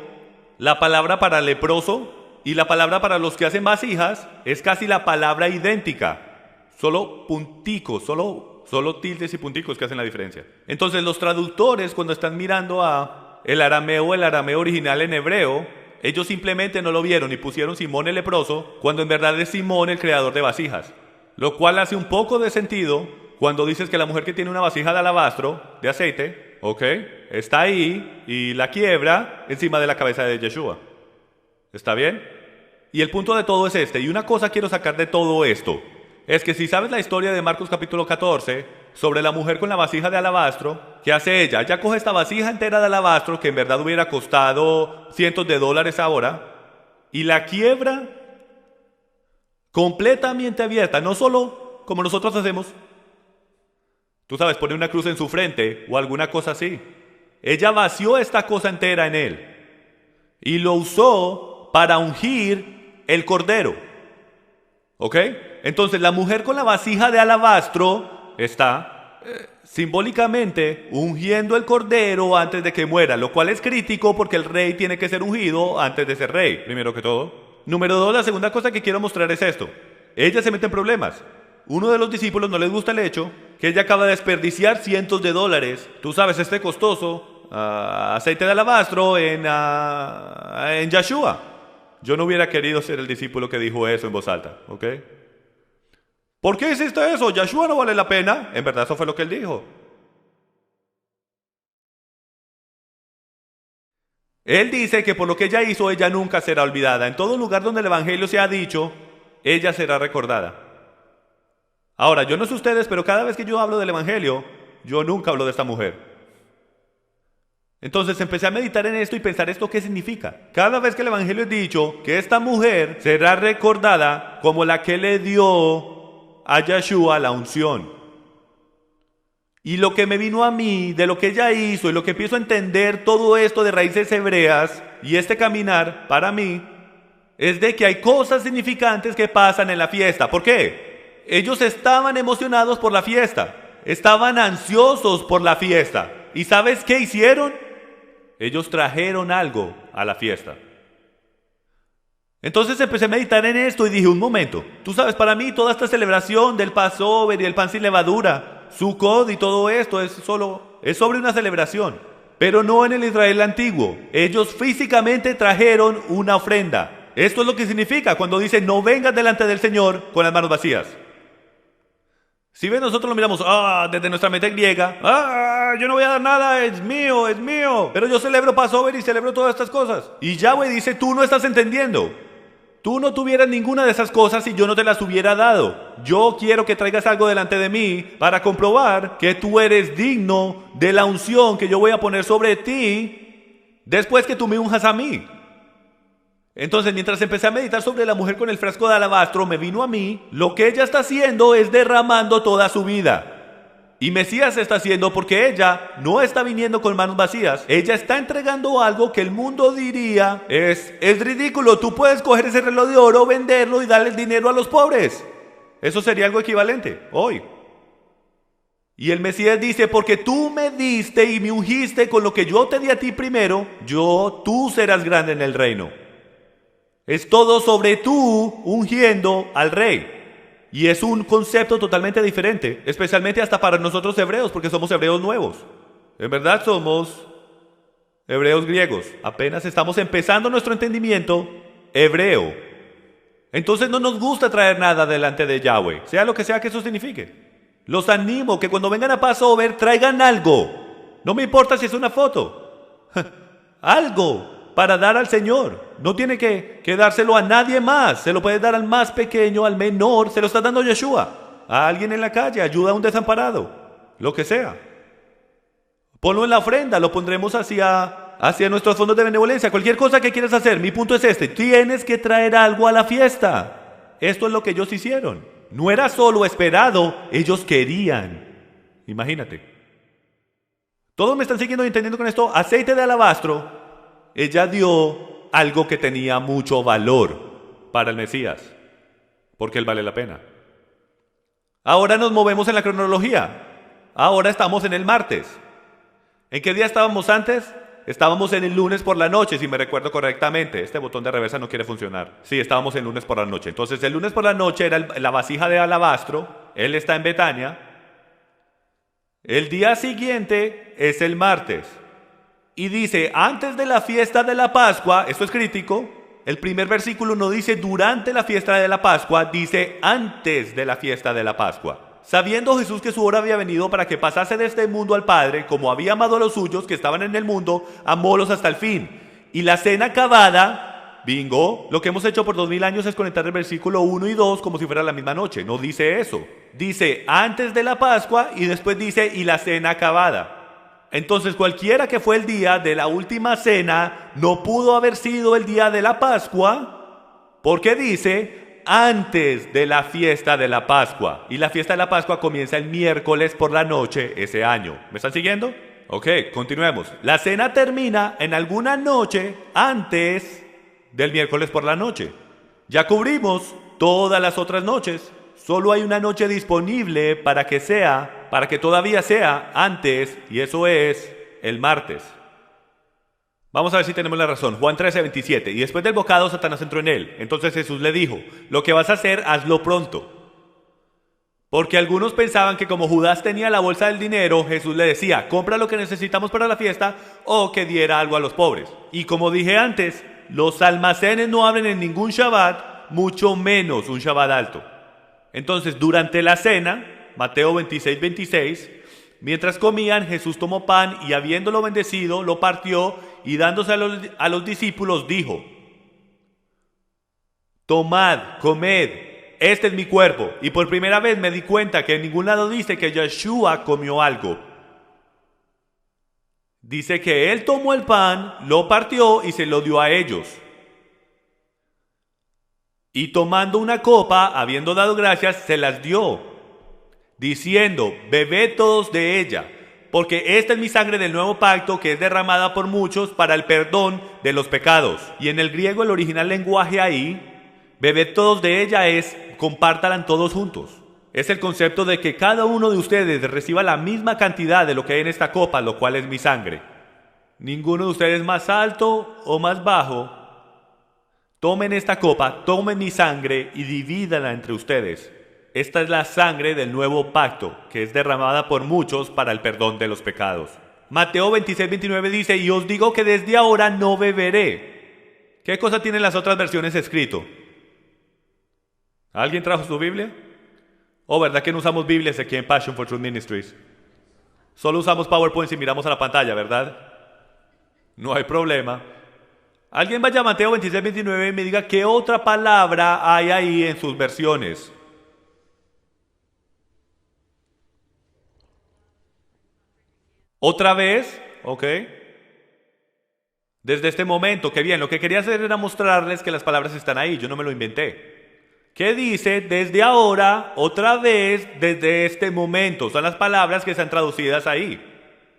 la palabra para leproso y la palabra para los que hacen vasijas, es casi la palabra idéntica. Solo punticos, solo tildes y punticos que hacen la diferencia. Entonces los traductores, cuando están mirando a el arameo original en hebreo, ellos simplemente no lo vieron y pusieron Simón el leproso, cuando en verdad es Simón el creador de vasijas. Lo cual hace un poco de sentido cuando dices que la mujer que tiene una vasija de alabastro, de aceite, ¿ok?, está ahí y la quiebra encima de la cabeza de Yeshua. ¿Está bien? Y el punto de todo es este, y una cosa quiero sacar de todo esto, es que si sabes la historia de Marcos capítulo 14, sobre la mujer con la vasija de alabastro, ¿qué hace ella? Ella coge esta vasija entera de alabastro, que en verdad hubiera costado cientos de dólares ahora, y la quiebra completamente abierta, no solo como nosotros hacemos. Tú sabes, pone una cruz en su frente o alguna cosa así. Ella vació esta cosa entera en él y lo usó para ungir el cordero. ¿Ok? Entonces la mujer con la vasija de alabastro está simbólicamente ungiendo el cordero antes de que muera, lo cual es crítico porque el rey tiene que ser ungido antes de ser rey, primero que todo. Número 2, la segunda cosa que quiero mostrar es esto. Ella se mete en problemas. Uno de los discípulos no les gusta el hecho que ella acaba de desperdiciar cientos de dólares. Tú sabes, este costoso aceite de alabastro en Yeshua. Yo no hubiera querido ser el discípulo que dijo eso en voz alta, ¿ok? ¿Por qué hiciste eso? Yeshua no vale la pena. En verdad eso fue lo que él dijo. Él dice que por lo que ella hizo, ella nunca será olvidada. En todo lugar donde el evangelio se ha dicho, ella será recordada. Ahora, yo no sé ustedes, pero cada vez que yo hablo del evangelio, yo nunca hablo de esta mujer. Entonces empecé a meditar en esto y pensar esto qué significa. Cada vez que el evangelio es dicho que esta mujer será recordada como la que le dio a Yeshua la unción. Y lo que me vino a mí de lo que ella hizo y lo que empiezo a entender todo esto de raíces hebreas y este caminar para mí es de que hay cosas significantes que pasan en la fiesta. ¿Por qué? Ellos estaban emocionados por la fiesta, estaban ansiosos por la fiesta. ¿Y sabes qué hicieron? Ellos trajeron algo a la fiesta. Entonces empecé a meditar en esto y dije, un momento, tú sabes, para mí toda esta celebración del Passover y el pan sin levadura, Sukkot y todo esto es sobre una celebración. pero no en el Israel antiguo. Ellos físicamente trajeron una ofrenda. Esto es lo que significa cuando dice no vengas delante del Señor con las manos vacías. Si ven, nosotros lo miramos desde nuestra mente griega. Yo no voy a dar nada, es mío, es mío. Pero yo celebro Passover y celebro todas estas cosas. Y Yahweh dice, tú no estás entendiendo. Tú no tuvieras ninguna de esas cosas si yo no te las hubiera dado. Yo quiero que traigas algo delante de mí para comprobar que tú eres digno de la unción que yo voy a poner sobre ti después que tú me unjas a mí. Entonces, mientras empecé a meditar sobre la mujer con el frasco de alabastro, me vino a mí, lo que ella está haciendo es derramando toda su vida. Y Mesías está haciendo porque ella no está viniendo con manos vacías. Ella está entregando algo que el mundo diría es ridículo. Tú puedes coger ese reloj de oro, venderlo y darle el dinero a los pobres. Eso sería algo equivalente hoy. Y el Mesías dice, porque tú me diste y me ungiste con lo que yo te di a ti primero, tú serás grande en el reino. Es todo sobre tú ungiendo al rey. Y es un concepto totalmente diferente, especialmente hasta para nosotros hebreos, porque somos hebreos nuevos. En verdad somos hebreos griegos. Apenas estamos empezando nuestro entendimiento hebreo. Entonces no nos gusta traer nada delante de Yahweh, sea lo que sea que eso signifique. Los animo que cuando vengan a Passover traigan algo. No me importa si es una foto. Algo para dar al Señor. No tiene que dárselo a nadie más. Se lo puede dar al más pequeño, al menor. Se lo está dando Yeshua. A alguien en la calle, ayuda a un desamparado. Lo que sea. Ponlo en la ofrenda, lo pondremos hacia nuestros fondos de benevolencia. Cualquier cosa que quieras hacer. Mi punto es este. Tienes que traer algo a la fiesta. Esto es lo que ellos hicieron. No era solo esperado, ellos querían. Imagínate. ¿Todos me están siguiendo y entendiendo con esto? Aceite de alabastro. Ella dio algo que tenía mucho valor para el Mesías, porque él vale la pena. Ahora nos movemos en la cronología. Ahora estamos en el martes. ¿En qué día estábamos antes? Estábamos en el lunes por la noche, si me recuerdo correctamente. Este botón de reversa no quiere funcionar. Sí, estábamos el lunes por la noche. Entonces el lunes por la noche era la vasija de alabastro. Él está en Betania. El día siguiente es el martes. Y dice, antes de la fiesta de la Pascua, esto es crítico, el primer versículo no dice durante la fiesta de la Pascua, dice antes de la fiesta de la Pascua. Sabiendo Jesús que su hora había venido para que pasase de este mundo al Padre, como había amado a los suyos que estaban en el mundo, amólos hasta el fin. Y la cena acabada, bingo, lo que hemos hecho por 2000 años es conectar el versículo 1 y 2 como si fuera la misma noche. No dice eso. Dice antes de la Pascua y después dice y la cena acabada. Entonces cualquiera que fue el día de la última cena no pudo haber sido el día de la Pascua porque dice antes de la fiesta de la Pascua. Y la fiesta de la Pascua comienza el miércoles por la noche ese año. ¿Me están siguiendo? Ok, continuemos. La cena termina en alguna noche antes del miércoles por la noche. Ya cubrimos todas las otras noches. Solo hay una noche disponible para que todavía sea antes, y eso es el martes. Vamos a ver si tenemos la razón. Juan 13:27. Y después del bocado, Satanás entró en él. Entonces Jesús le dijo, lo que vas a hacer, hazlo pronto. Porque algunos pensaban que como Judas tenía la bolsa del dinero, Jesús le decía, compra lo que necesitamos para la fiesta o que diera algo a los pobres. Y como dije antes, los almacenes no abren en ningún Shabbat, mucho menos un Shabbat alto. Entonces, durante la cena, Mateo 26:26, mientras comían, Jesús tomó pan y habiéndolo bendecido, lo partió y dándose a los discípulos dijo, tomad, comed, este es mi cuerpo. Y por primera vez me di cuenta que en ningún lado dice que Yeshua comió algo. Dice que él tomó el pan, lo partió y se lo dio a ellos. Y tomando una copa, habiendo dado gracias, se las dio, diciendo, bebed todos de ella, porque esta es mi sangre del nuevo pacto que es derramada por muchos para el perdón de los pecados. Y en el griego, el original lenguaje ahí, bebed todos de ella es, compártalan todos juntos. Es el concepto de que cada uno de ustedes reciba la misma cantidad de lo que hay en esta copa, lo cual es mi sangre. Ninguno de ustedes más alto o más bajo. Tomen esta copa, tomen mi sangre y divídanla entre ustedes. Esta es la sangre del nuevo pacto, que es derramada por muchos para el perdón de los pecados. Mateo 26, 29 dice, y os digo que desde ahora no beberé. ¿Qué cosa tienen las otras versiones escrito? ¿Alguien trajo su Biblia? Oh, ¿verdad que no usamos Biblias aquí en Passion for Truth Ministries? Solo usamos PowerPoint y miramos a la pantalla, ¿verdad? No hay problema. Alguien vaya a Mateo 26, 29 y me diga qué otra palabra hay ahí en sus versiones. ¿Otra vez? Ok. Desde este momento, qué bien. Lo que quería hacer era mostrarles que las palabras están ahí. Yo no me lo inventé. ¿Qué dice? Desde ahora, otra vez, desde este momento. Son las palabras que están traducidas ahí.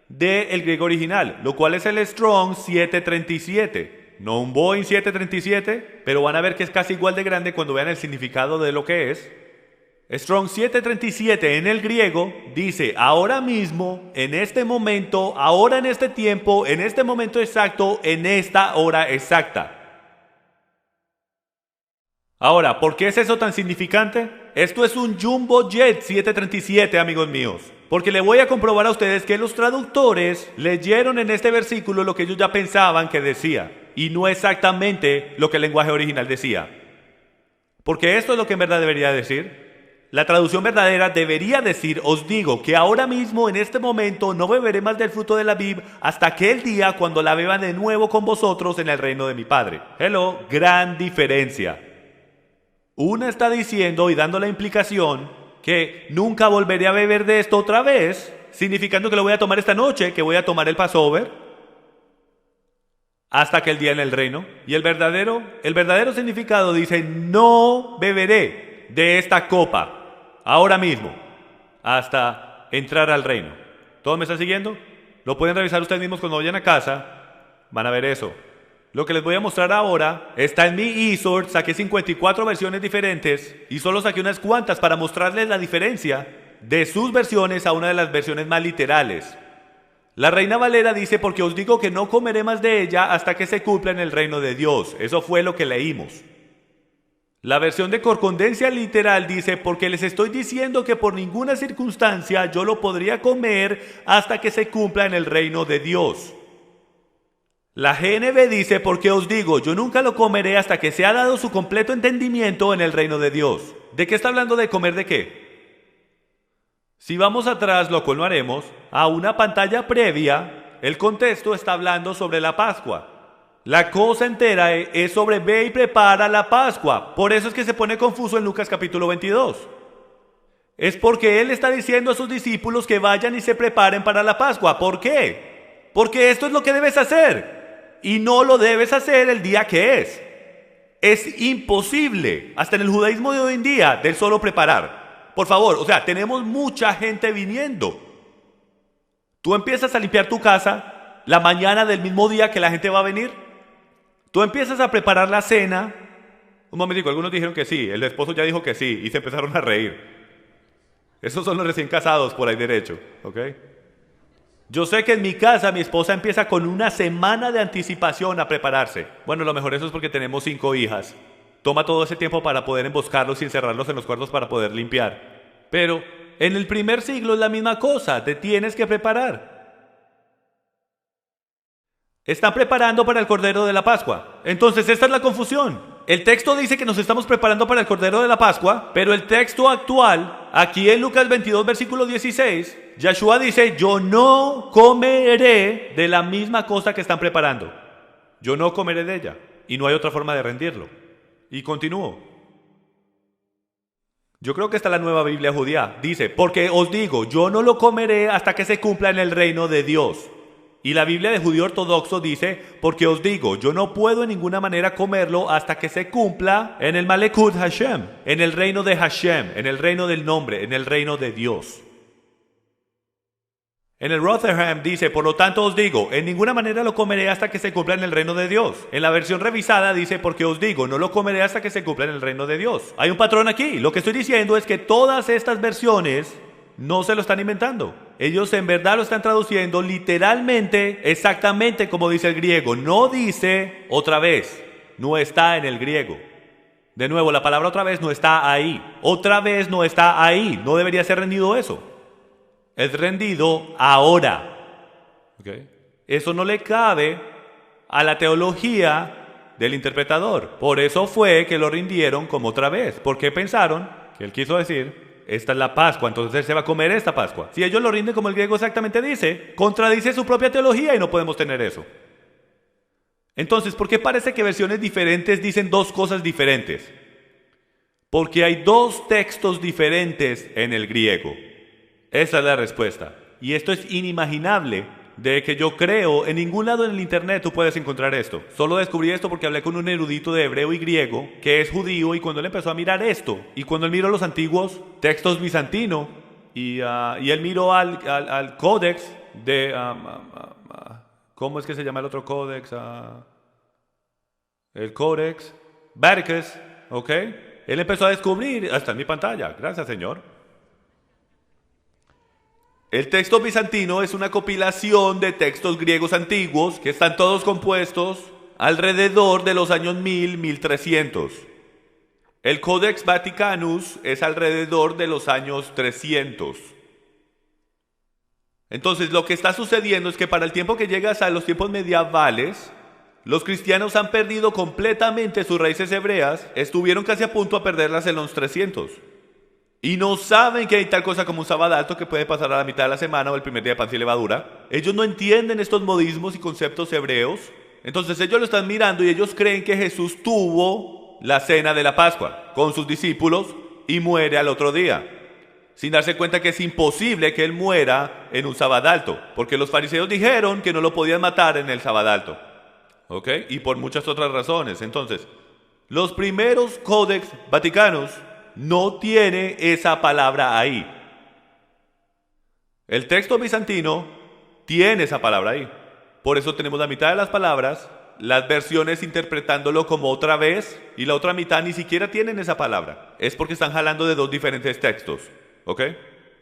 Del griego original, lo cual es el Strong 737. No un Boeing 737, pero van a ver que es casi igual de grande cuando vean el significado de lo que es. Strong 737 en el griego dice ahora mismo, en este momento, ahora en este tiempo, en este momento exacto, en esta hora exacta. Ahora, ¿por qué es eso tan significante? Esto es un Jumbo Jet 737, amigos míos. Porque le voy a comprobar a ustedes que los traductores leyeron en este versículo lo que ellos ya pensaban que decía. Y no exactamente lo que el lenguaje original decía. Porque esto es lo que en verdad debería decir. La traducción verdadera debería decir, os digo que ahora mismo, en este momento, no beberé más del fruto de la vid hasta aquel día cuando la beba de nuevo con vosotros en el reino de mi Padre. Hello, gran diferencia. Una está diciendo y dando la implicación que nunca volveré a beber de esto otra vez, significando que lo voy a tomar esta noche, que voy a tomar el Passover, hasta aquel día en el reino. Y el verdadero significado dice, no beberé de esta copa ahora mismo, hasta entrar al reino. ¿Todos me están siguiendo? Lo pueden revisar ustedes mismos cuando vayan a casa, van a ver eso. Lo que les voy a mostrar ahora está en mi eSword, saqué 54 versiones diferentes y solo saqué unas cuantas para mostrarles la diferencia de sus versiones a una de las versiones más literales. La Reina Valera dice, porque os digo que no comeré más de ella hasta que se cumpla en el reino de Dios. Eso fue lo que leímos. La versión de concordancia literal dice, porque les estoy diciendo que por ninguna circunstancia yo lo podría comer hasta que se cumpla en el reino de Dios. La GNB dice, porque os digo, yo nunca lo comeré hasta que sea dado su completo entendimiento en el reino de Dios. ¿De qué está hablando de comer de qué? Si vamos atrás, lo cual no haremos, a una pantalla previa, el contexto está hablando sobre la Pascua. La cosa entera es sobre ve y prepara la Pascua. Por eso es que se pone confuso en Lucas capítulo 22. Es porque él está diciendo a sus discípulos que vayan y se preparen para la Pascua. ¿Por qué? Porque esto es lo que debes hacer. Y no lo debes hacer el día que es. Es imposible, hasta en el judaísmo de hoy en día, del solo preparar. Por favor, o sea, tenemos mucha gente viniendo. Tú empiezas a limpiar tu casa la mañana del mismo día que la gente va a venir. Tú empiezas a preparar la cena. Un momentico, algunos dijeron que sí, el esposo ya dijo que sí y se empezaron a reír. Esos son los recién casados por ahí derecho, ¿ok? Yo sé que en mi casa mi esposa empieza con una semana de anticipación a prepararse. Bueno, lo mejor eso es porque tenemos 5 hijas. Toma todo ese tiempo para poder emboscarlos y encerrarlos en los cuartos para poder limpiar. Pero en el primer siglo es la misma cosa, te tienes que preparar. Están preparando para el Cordero de la Pascua. Entonces esta es la confusión. El texto dice que nos estamos preparando para el Cordero de la Pascua, pero el texto actual, aquí en Lucas 22, versículo 16, Yeshua dice, yo no comeré de la misma cosa que están preparando. Yo no comeré de ella. Y no hay otra forma de rendirlo. Y continúo. Yo creo que está la nueva Biblia judía. Dice, porque os digo, yo no lo comeré hasta que se cumpla en el reino de Dios. Y la Biblia de judío ortodoxo dice, porque os digo, yo no puedo en ninguna manera comerlo hasta que se cumpla en el Malekut Hashem, en el reino de Hashem, en el reino del nombre, en el reino de Dios. En el Rotherham dice, por lo tanto os digo, en ninguna manera lo comeré hasta que se cumpla en el reino de Dios. En la versión revisada dice, porque os digo, no lo comeré hasta que se cumpla en el reino de Dios. Hay un patrón aquí. Lo que estoy diciendo es que todas estas versiones no se lo están inventando. Ellos en verdad lo están traduciendo literalmente, exactamente como dice el griego. No dice otra vez, no está en el griego. De nuevo, la palabra otra vez no está ahí. Otra vez no está ahí. No debería ser rendido eso. Es rendido ahora. ¿Ok? Eso no le cabe a la teología del interpretador. Por eso fue que lo rindieron como otra vez, porque pensaron que él quiso decir, esta es la Pascua, entonces él se va a comer esta Pascua. Si ellos lo rinden como el griego exactamente dice, contradice su propia teología y no podemos tener eso. Entonces, ¿por qué parece que versiones diferentes dicen dos cosas diferentes? Porque hay dos textos diferentes en el griego. Esa es la respuesta. Y esto es inimaginable, de que yo creo, en ningún lado en el internet tú puedes encontrar esto. Solo descubrí esto porque hablé con un erudito de hebreo y griego, que es judío, y cuando él empezó a mirar esto, y cuando él miró los antiguos textos bizantinos, y él miró al códex de... ¿cómo es que se llama el otro códex? El códex Vaticanus, ¿ok? Él empezó a descubrir, hasta en mi pantalla, gracias Señor. El texto bizantino es una compilación de textos griegos antiguos que están todos compuestos alrededor de los años 1300. El Codex Vaticanus es alrededor de los años 300. Entonces, lo que está sucediendo es que para el tiempo que llegas a los tiempos medievales, los cristianos han perdido completamente sus raíces hebreas, estuvieron casi a punto a perderlas en los 300. Y no saben que hay tal cosa como un sábado alto que puede pasar a la mitad de la semana o el primer día de pan y levadura. Ellos no entienden estos modismos y conceptos hebreos. Entonces ellos lo están mirando y ellos creen que Jesús tuvo la cena de la Pascua con sus discípulos y muere al otro día, sin darse cuenta que es imposible que él muera en un sábado alto, porque los fariseos dijeron que no lo podían matar en el sábado alto, ¿ok? Y por muchas otras razones. Entonces, los primeros códex vaticanos no tiene esa palabra ahí. El texto bizantino tiene esa palabra ahí. Por eso tenemos la mitad de las palabras, las versiones interpretándolo como otra vez, y la otra mitad ni siquiera tienen esa palabra. Es porque están jalando de dos diferentes textos. ¿Ok?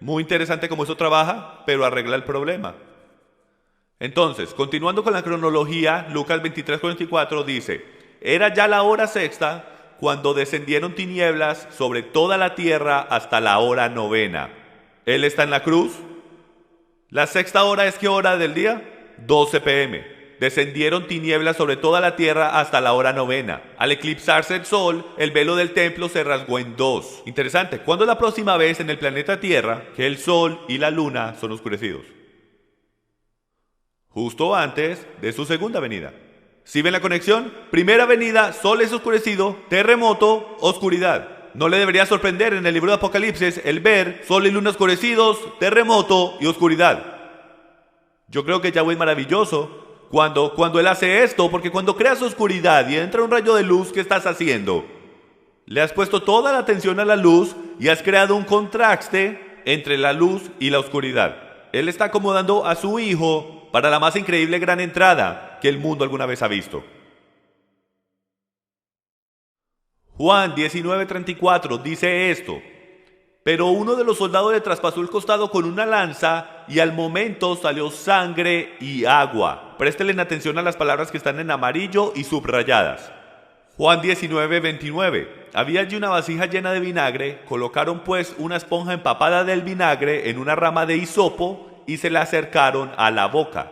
Muy interesante cómo eso trabaja, pero arregla el problema. Entonces, continuando con la cronología, Lucas 23:44 dice: era ya la hora sexta cuando descendieron tinieblas sobre toda la tierra hasta la hora novena. Él está en la cruz. La sexta hora es ¿qué hora del día? 12 p.m. Descendieron tinieblas sobre toda la tierra hasta la hora novena. Al eclipsarse el sol, el velo del templo se rasgó en dos. Interesante, ¿cuándo es la próxima vez en el planeta Tierra que el sol y la luna son oscurecidos? Justo antes de su segunda venida. ¿Sí ven la conexión? Primera venida, sol es oscurecido, terremoto, oscuridad. No le debería sorprender en el libro de Apocalipsis el ver sol y luna oscurecidos, terremoto y oscuridad. Yo creo que Yahweh es maravilloso cuando Él hace esto, porque cuando creas oscuridad y entra un rayo de luz, ¿qué estás haciendo? Le has puesto toda la atención a la luz y has creado un contraste entre la luz y la oscuridad. Él está acomodando a su Hijo para la más increíble gran entrada que el mundo alguna vez ha visto. Juan 19:34 dice esto: pero uno de los soldados le traspasó el costado con una lanza y al momento salió sangre y agua. Préstenle atención a las palabras que están en amarillo y subrayadas. Juan 19:29. Había allí una vasija llena de vinagre, colocaron pues una esponja empapada del vinagre en una rama de hisopo y se la acercaron a la boca.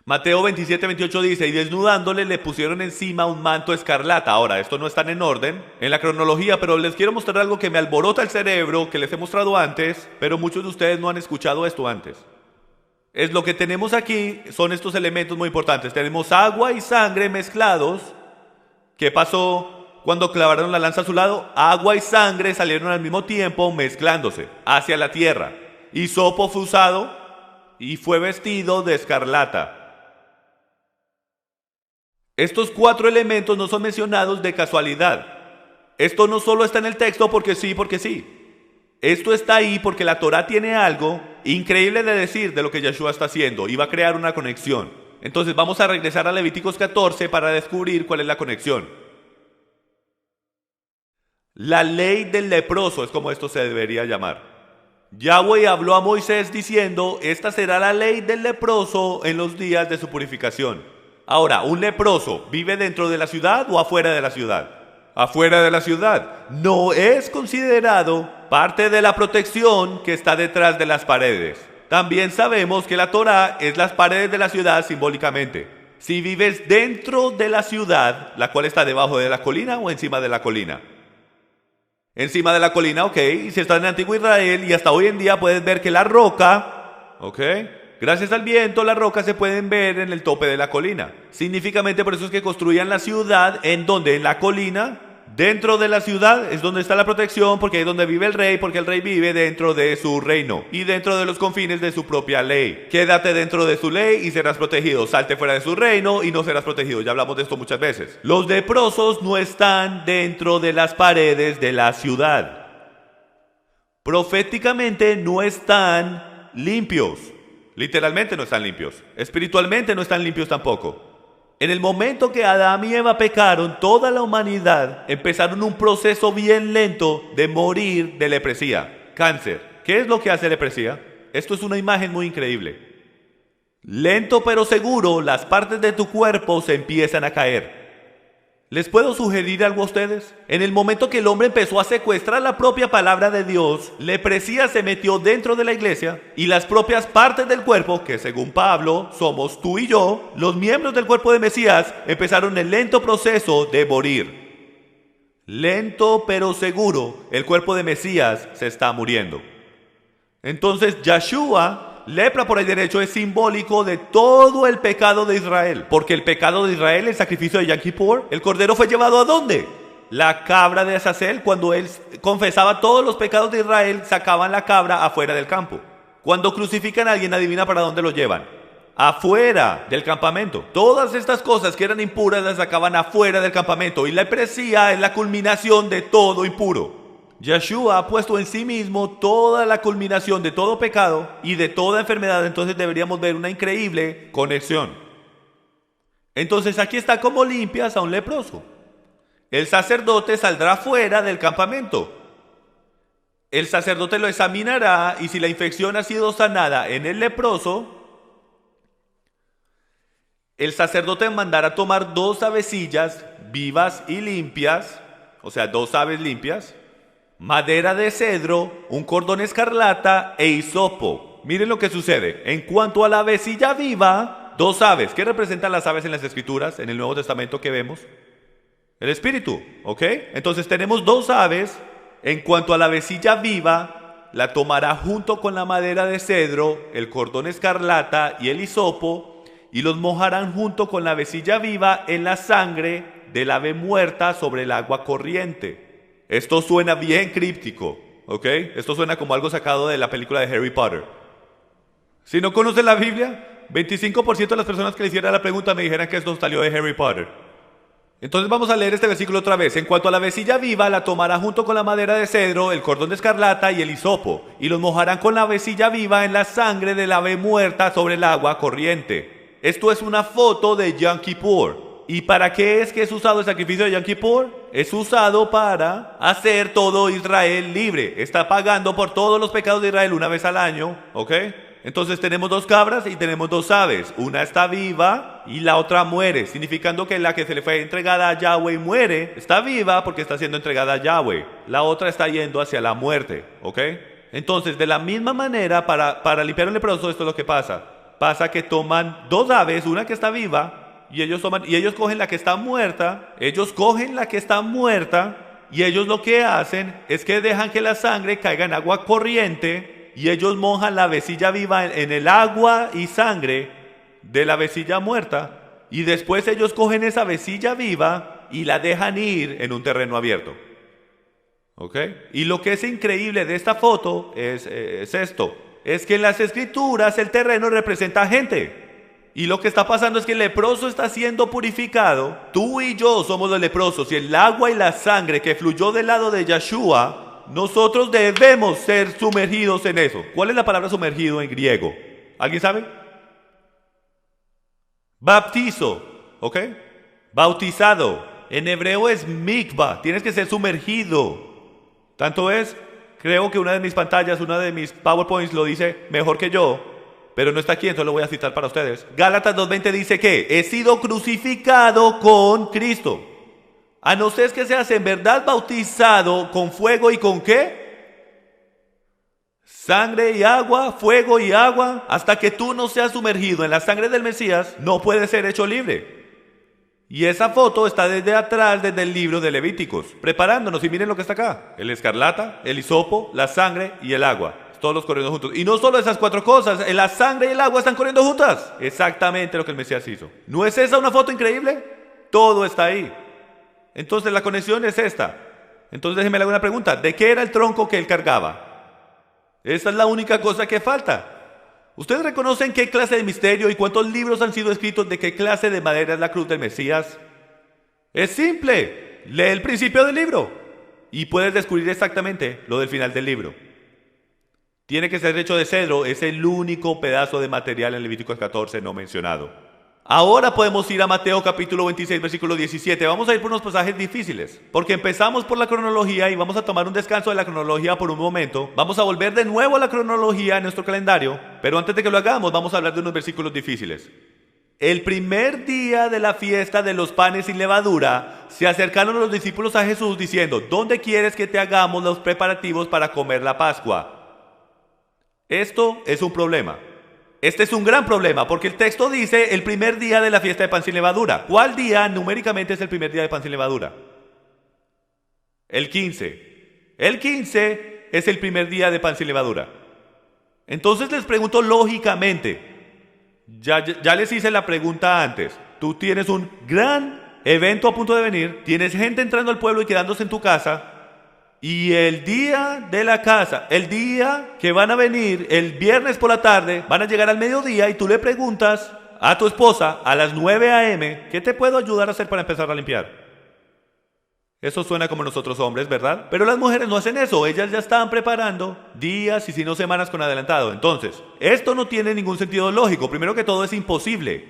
Mateo 27:28 dice: y desnudándole le pusieron encima un manto escarlata. Ahora, esto no está en orden en la cronología, pero les quiero mostrar algo que me alborota el cerebro, que les he mostrado antes, pero muchos de ustedes no han escuchado esto antes. Es lo que tenemos aquí, son estos elementos muy importantes. Tenemos agua y sangre mezclados. ¿Qué pasó cuando clavaron la lanza a su lado? Agua y sangre salieron al mismo tiempo mezclándose hacia la tierra. Hisopo fue usado y fue vestido de escarlata. Estos cuatro elementos no son mencionados de casualidad. Esto no solo está en el texto porque sí, porque sí. Esto está ahí porque la Torá tiene algo increíble de decir de lo que Yeshua está haciendo y va a crear una conexión. Entonces vamos a regresar a Levíticos 14 para descubrir cuál es la conexión. La ley del leproso es como esto se debería llamar. Yahweh habló a Moisés diciendo: esta será la ley del leproso en los días de su purificación. Ahora, ¿un leproso vive dentro de la ciudad o afuera de la ciudad? Afuera de la ciudad. No es considerado parte de la protección que está detrás de las paredes. También sabemos que la Torá es las paredes de la ciudad simbólicamente. Si vives dentro de la ciudad, la cual está debajo de la colina o encima de la colina. Encima de la colina, ok, y si estás en el antiguo Israel y hasta hoy en día puedes ver que la roca, ok, gracias al viento las rocas se pueden ver en el tope de la colina. Significativamente por eso es que construían la ciudad en donde, en la colina. Dentro de la ciudad es donde está la protección, porque es donde vive el rey, porque el rey vive dentro de su reino y dentro de los confines de su propia ley. Quédate dentro de su ley y serás protegido. Salte fuera de su reino y no serás protegido. Ya hablamos de esto muchas veces. Los leprosos no están dentro de las paredes de la ciudad. Proféticamente no están limpios. Literalmente no están limpios. Espiritualmente no están limpios tampoco. En el momento que Adán y Eva pecaron, toda la humanidad empezaron un proceso bien lento de morir de lepresía, cáncer. ¿Qué es lo que hace lepresía? Esto es una imagen muy increíble. Lento pero seguro, las partes de tu cuerpo se empiezan a caer. ¿Les puedo sugerir algo a ustedes? En el momento que el hombre empezó a secuestrar la propia palabra de Dios, lepresía se metió dentro de la iglesia y las propias partes del cuerpo, que según Pablo somos tú y yo, los miembros del cuerpo de Mesías, empezaron el lento proceso de morir. Lento pero seguro, el cuerpo de Mesías se está muriendo. Entonces Yeshua, lepra por el derecho, es simbólico de todo el pecado de Israel. Porque el pecado de Israel, el sacrificio de Yom Kippur, el cordero fue llevado ¿a dónde? La cabra de Azazel, cuando él confesaba todos los pecados de Israel, sacaban la cabra afuera del campo. Cuando crucifican a alguien, adivina para dónde lo llevan. Afuera del campamento. Todas estas cosas que eran impuras las sacaban afuera del campamento. Y la lepresía es la culminación de todo impuro. Yeshua ha puesto en sí mismo toda la culminación de todo pecado y de toda enfermedad. Entonces deberíamos ver una increíble conexión. Entonces aquí está cómo limpias a un leproso. El sacerdote saldrá fuera del campamento. El sacerdote lo examinará y si la infección ha sido sanada en el leproso, el sacerdote mandará tomar 2 avecillas vivas y limpias, o sea, 2 aves limpias, madera de cedro, un cordón escarlata e hisopo. Miren lo que sucede. En cuanto a la avecilla viva, 2 aves. ¿Qué representan las aves en las Escrituras, en el Nuevo Testamento que vemos? El Espíritu, ¿ok? Entonces tenemos 2 aves. En cuanto a la avecilla viva, la tomará junto con la madera de cedro, el cordón escarlata y el hisopo, y los mojarán junto con la avecilla viva en la sangre del ave muerta sobre el agua corriente. Esto suena bien críptico, ¿ok? Esto suena como algo sacado de la película de Harry Potter. Si no conocen la Biblia, 25% de las personas que le hiciera la pregunta me dijeran que esto salió de Harry Potter. Entonces vamos a leer este versículo otra vez. En cuanto a la avecilla viva, la tomará junto con la madera de cedro, el cordón de escarlata y el hisopo, y los mojarán con la avecilla viva en la sangre del ave muerta sobre el agua corriente. Esto es una foto de Yom Kippur. ¿Y para qué es que es usado el sacrificio de Yom Kippur? Es usado para hacer todo Israel libre. Está pagando por todos los pecados de Israel una vez al año, ¿ok? Entonces tenemos 2 cabras y tenemos 2 aves. Una está viva y la otra muere, significando que la que se le fue entregada a Yahweh muere. Está viva porque está siendo entregada a Yahweh. La otra está yendo hacia la muerte, ¿ok? Entonces, de la misma manera, para limpiar un leproso, esto es lo que pasa. Pasa que toman 2 aves, una que está viva, y ellos cogen la que está muerta, y ellos lo que hacen es que dejan que la sangre caiga en agua corriente y ellos mojan la avecilla viva en el agua y sangre de la avecilla muerta y después ellos cogen esa avecilla viva y la dejan ir en un terreno abierto. ¿Ok? Y lo que es increíble de esta foto es esto, es que en las Escrituras el terreno representa gente. Y lo que está pasando es que el leproso está siendo purificado. Tú y yo somos los leprosos y el agua y la sangre que fluyó del lado de Yeshua, nosotros debemos ser sumergidos en eso. ¿Cuál es la palabra sumergido en griego? ¿Alguien sabe? Baptizo, ¿ok? Bautizado. En hebreo es mikvah, tienes que ser sumergido. Tanto es, creo que una de mis pantallas, una de mis PowerPoints lo dice mejor que yo. Pero no está aquí, entonces lo voy a citar para ustedes. Gálatas 2:20 dice que he sido crucificado con Cristo. A no ser que seas en verdad bautizado con fuego y con ¿qué? Sangre y agua, fuego y agua. Hasta que tú no seas sumergido en la sangre del Mesías, no puedes ser hecho libre. Y esa foto está desde atrás, desde el libro de Levíticos, preparándonos. Y miren lo que está acá: el escarlata, el hisopo, la sangre y el agua. Todos los corriendo juntos. Y no solo esas cuatro cosas, la sangre y el agua están corriendo juntas. Exactamente lo que el Mesías hizo. ¿No es esa una foto increíble? Todo está ahí. Entonces la conexión es esta. Entonces déjenme hacer una pregunta: ¿de qué era el tronco que él cargaba? Esa es la única cosa que falta. ¿Ustedes reconocen qué clase de misterio y cuántos libros han sido escritos de qué clase de madera es la cruz del Mesías? Es simple. Lee el principio del libro y puedes descubrir exactamente lo del final del libro. Tiene que ser hecho de cedro. Es el único pedazo de material en Levíticos 14 no mencionado. Ahora podemos ir a Mateo capítulo 26, versículo 17. Vamos a ir por unos pasajes difíciles, porque empezamos por la cronología y vamos a tomar un descanso de la cronología por un momento. Vamos a volver de nuevo a la cronología en nuestro calendario, pero antes de que lo hagamos vamos a hablar de unos versículos difíciles. El primer día de la fiesta de los panes sin levadura, se acercaron los discípulos a Jesús diciendo: ¿dónde quieres que te hagamos los preparativos para comer la Pascua? Esto es un problema. Este es un gran problema, porque el texto dice el primer día de la fiesta de pan sin levadura. ¿Cuál día numéricamente es el primer día de pan sin levadura? El 15. El 15 es el primer día de pan sin levadura. Entonces les pregunto lógicamente, ya les hice la pregunta antes. Tú tienes un gran evento a punto de venir, tienes gente entrando al pueblo y quedándose en tu casa, y el día de la casa, el día que van a venir, el viernes por la tarde, van a llegar al mediodía y tú le preguntas a tu esposa a las 9 a.m. ¿qué te puedo ayudar a hacer para empezar a limpiar? Eso suena como nosotros hombres, ¿verdad? Pero las mujeres no hacen eso. Ellas ya estaban preparando días y si no semanas con adelantado. Entonces, esto no tiene ningún sentido lógico. Primero que todo es imposible,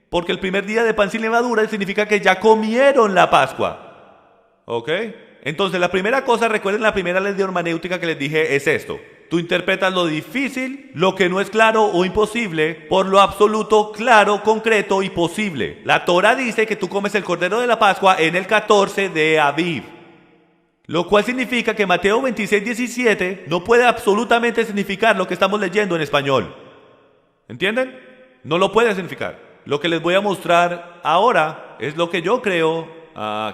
porque el primer día de pan sin levadura significa que ya comieron la Pascua. ¿Ok? Entonces la primera cosa, recuerden la primera ley de hermenéutica que les dije, es esto: tú interpretas lo difícil, lo que no es claro o imposible, por lo absoluto, claro, concreto y posible. La Torah dice que tú comes el cordero de la Pascua en el 14 de Aviv, lo cual significa que Mateo 26, 17 no puede absolutamente significar lo que estamos leyendo en español. ¿Entienden? No lo puede significar. Lo que les voy a mostrar ahora es lo que yo creo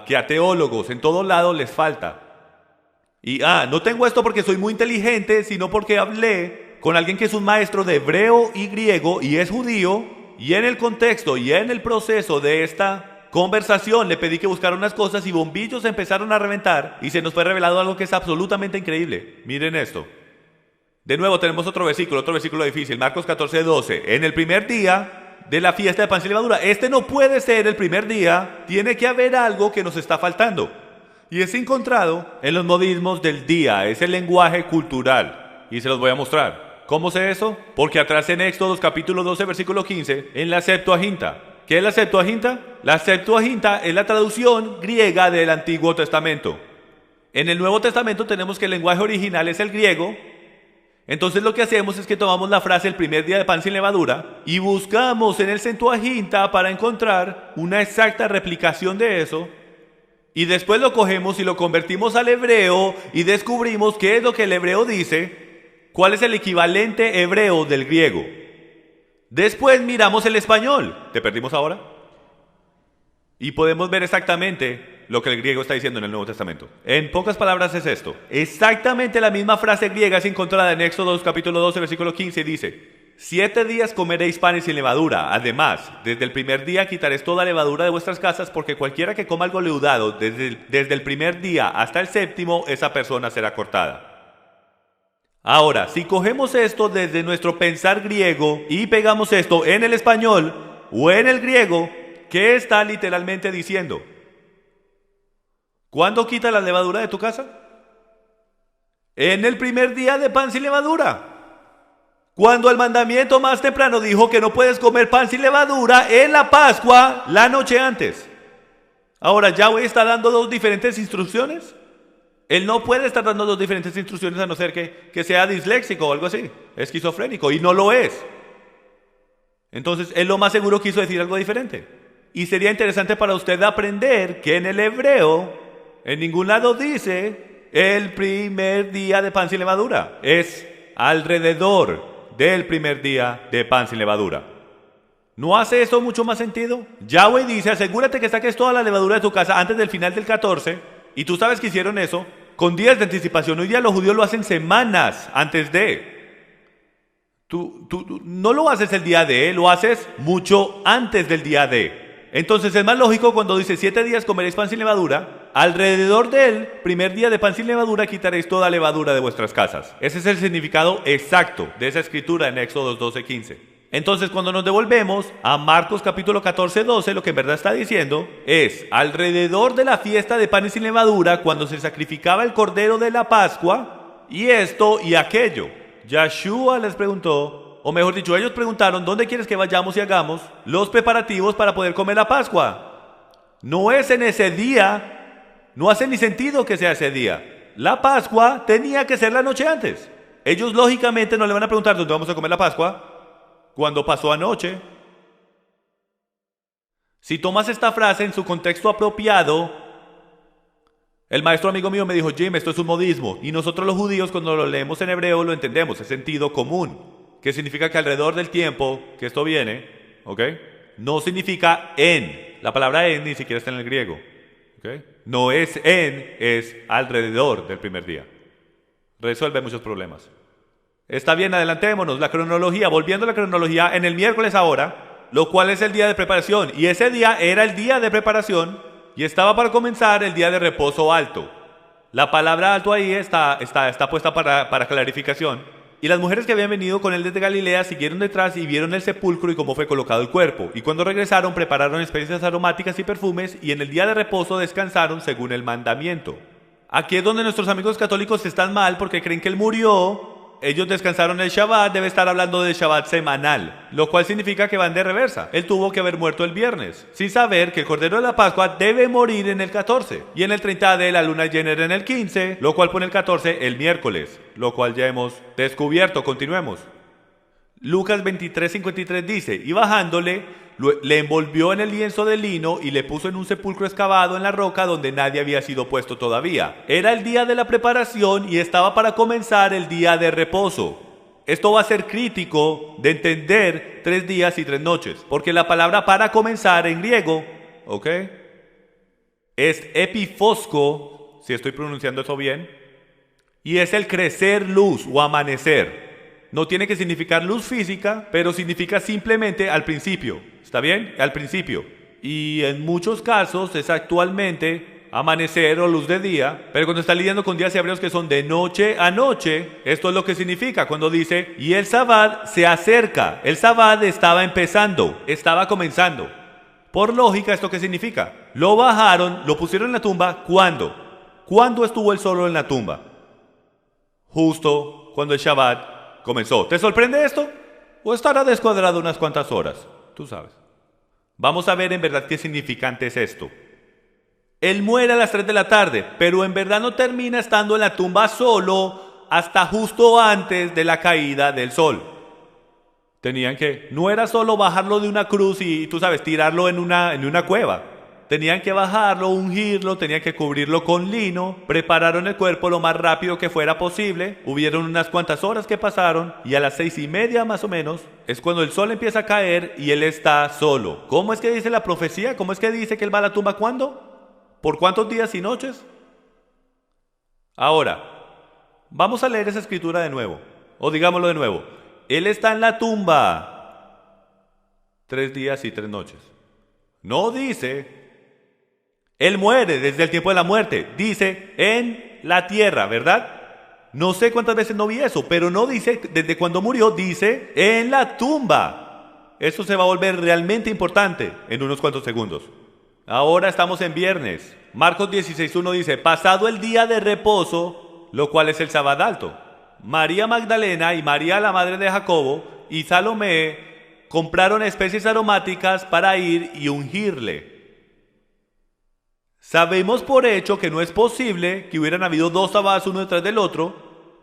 que a teólogos en todos lados les falta. Y no tengo esto porque soy muy inteligente, sino porque hablé con alguien que es un maestro de hebreo y griego y es judío, y en el contexto y en el proceso de esta conversación le pedí que buscara unas cosas y bombillos empezaron a reventar y se nos fue revelado algo que es absolutamente increíble. Miren esto. De nuevo tenemos otro versículo difícil, Marcos 14, 12. En el primer día de la fiesta de pan sin levadura. Este no puede ser el primer día, tiene que haber algo que nos está faltando. Y es encontrado en los modismos del día, es el lenguaje cultural. Y se los voy a mostrar. ¿Cómo sé eso? Porque atrás en Éxodo capítulo 12, versículo 15, en la Septuaginta. ¿Qué es la Septuaginta? La Septuaginta es la traducción griega del Antiguo Testamento. En el Nuevo Testamento tenemos que el lenguaje original es el griego. Entonces lo que hacemos es que tomamos la frase el primer día de pan sin levadura y buscamos en el Septuaginta para encontrar una exacta replicación de eso, y después lo cogemos y lo convertimos al hebreo y descubrimos qué es lo que el hebreo dice, cuál es el equivalente hebreo del griego. Después miramos el español. ¿Te perdimos ahora? Y podemos ver exactamente lo que el griego está diciendo en el Nuevo Testamento. En pocas palabras es esto. Exactamente la misma frase griega es encontrada en Éxodo capítulo 12, versículo 15. Dice: 7 días comeréis panes sin levadura. Además, desde el primer día quitaréis toda levadura de vuestras casas, porque cualquiera que coma algo leudado desde el primer día hasta el séptimo, esa persona será cortada. Ahora, si cogemos esto desde nuestro pensar griego y pegamos esto en el español o en el griego, ¿qué está literalmente diciendo? ¿Cuándo quita la levadura de tu casa? En el primer día de pan sin levadura. Cuando el mandamiento más temprano dijo que no puedes comer pan sin levadura en la Pascua la noche antes. Ahora, Yahweh está dando dos diferentes instrucciones. Él no puede estar dando dos diferentes instrucciones a no ser que sea disléxico o algo así, esquizofrénico, y no lo es. Entonces, él lo más seguro quiso decir algo diferente. Y sería interesante para usted aprender que en el hebreo, en ningún lado dice el primer día de pan sin levadura. Es alrededor del primer día de pan sin levadura. ¿No hace esto mucho más sentido? Yahweh dice, asegúrate que saques toda la levadura de tu casa antes del final del 14, y tú sabes que hicieron eso con días de anticipación. Hoy día los judíos lo hacen semanas antes de. Tú no lo haces el día de, lo haces mucho antes del día de. Entonces es más lógico cuando dice 7 días comeréis pan sin levadura, alrededor del primer día de pan sin levadura quitaréis toda levadura de vuestras casas. Ese es el significado exacto de esa escritura en Éxodo 12:15. Entonces cuando nos devolvemos a Marcos capítulo 14:12, lo que en verdad está diciendo es, alrededor de la fiesta de panes sin levadura, cuando se sacrificaba el cordero de la Pascua, y esto y aquello, Yahshua les preguntó, o mejor dicho, ellos preguntaron, ¿dónde quieres que vayamos y hagamos los preparativos para poder comer la Pascua? No es en ese día, no hace ni sentido que sea ese día. La Pascua tenía que ser la noche antes. Ellos lógicamente no le van a preguntar, ¿dónde vamos a comer la Pascua? Cuando pasó anoche. Si tomas esta frase en su contexto apropiado, el maestro amigo mío me dijo, Jim, esto es un modismo, y nosotros los judíos cuando lo leemos en hebreo lo entendemos, es sentido común, que significa que alrededor del tiempo que esto viene, ¿ok? No significa en, la palabra en ni siquiera está en el griego, ¿ok? No es en, es alrededor del primer día. Resuelve muchos problemas. Está bien, adelantémonos. La cronología, volviendo a la cronología, en el miércoles ahora, lo cual es el día de preparación. Y ese día era el día de preparación y estaba para comenzar el día de reposo alto. La palabra alto ahí está puesta para clarificación. Y las mujeres que habían venido con él desde Galilea siguieron detrás y vieron el sepulcro y cómo fue colocado el cuerpo. Y cuando regresaron prepararon especias aromáticas y perfumes y en el día de reposo descansaron según el mandamiento. Aquí es donde nuestros amigos católicos están mal porque creen que él murió. Ellos descansaron el Shabbat, debe estar hablando del Shabbat semanal, lo cual significa que van de reversa. Él tuvo que haber muerto el viernes, sin saber que el Cordero de la Pascua debe morir en el 14. Y en el 30 de la luna llena era en el 15, lo cual pone el 14 el miércoles, lo cual ya hemos descubierto. Continuemos. Lucas 23:53 dice, y bajándole, le envolvió en el lienzo de lino y le puso en un sepulcro excavado en la roca donde nadie había sido puesto todavía. Era el día de la preparación y estaba para comenzar el día de reposo. Esto va a ser crítico de entender 3 días y 3 noches, porque la palabra para comenzar en griego, ¿ok? Es epifosco, si estoy pronunciando eso bien, y es el crecer luz o amanecer. No tiene que significar luz física, pero significa simplemente al principio. ¿Está bien? Al principio. Y en muchos casos es actualmente amanecer o luz de día, pero cuando está lidiando con días hebreos que son de noche a noche, esto es lo que significa cuando dice, y el Sabbat se acerca. El Sabbat estaba empezando, estaba comenzando. Por lógica, ¿esto qué significa? Lo bajaron, lo pusieron en la tumba, ¿cuándo? ¿Cuándo estuvo él solo en la tumba? Justo cuando el Shabbat comenzó. ¿Te sorprende esto? ¿O estará descuadrado unas cuantas horas? Tú sabes. Vamos a ver en verdad qué significante es esto. Él muere a las 3 de la tarde, pero en verdad no termina estando en la tumba solo hasta justo antes de la caída del sol. Tenían que, no era solo bajarlo de una cruz y, tú sabes, tirarlo en una cueva. Tenían que bajarlo, ungirlo, tenían que cubrirlo con lino, prepararon el cuerpo lo más rápido que fuera posible, hubieron unas cuantas horas que pasaron y a las 6:30 más o menos es cuando el sol empieza a caer y él está solo. ¿Cómo es que dice la profecía? ¿Cómo es que dice que él va a la tumba? ¿Cuándo? ¿Por cuántos días y noches? Ahora, vamos a leer esa escritura de nuevo, o digámoslo de nuevo. Él está en la tumba 3 días y 3 noches. No dice él muere desde el tiempo de la muerte. Dice en la tierra, ¿verdad? No sé cuántas veces no vi eso, pero no dice desde cuando murió, dice en la tumba. Eso se va a volver realmente importante en unos cuantos segundos. Ahora estamos en viernes. Marcos 16:1 dice, pasado el día de reposo, lo cual es el Sabbat alto, María Magdalena y María la madre de Jacobo y Salomé compraron especies aromáticas para ir y ungirle. Sabemos por hecho que no es posible que hubieran habido 2 Shabbats uno detrás del otro,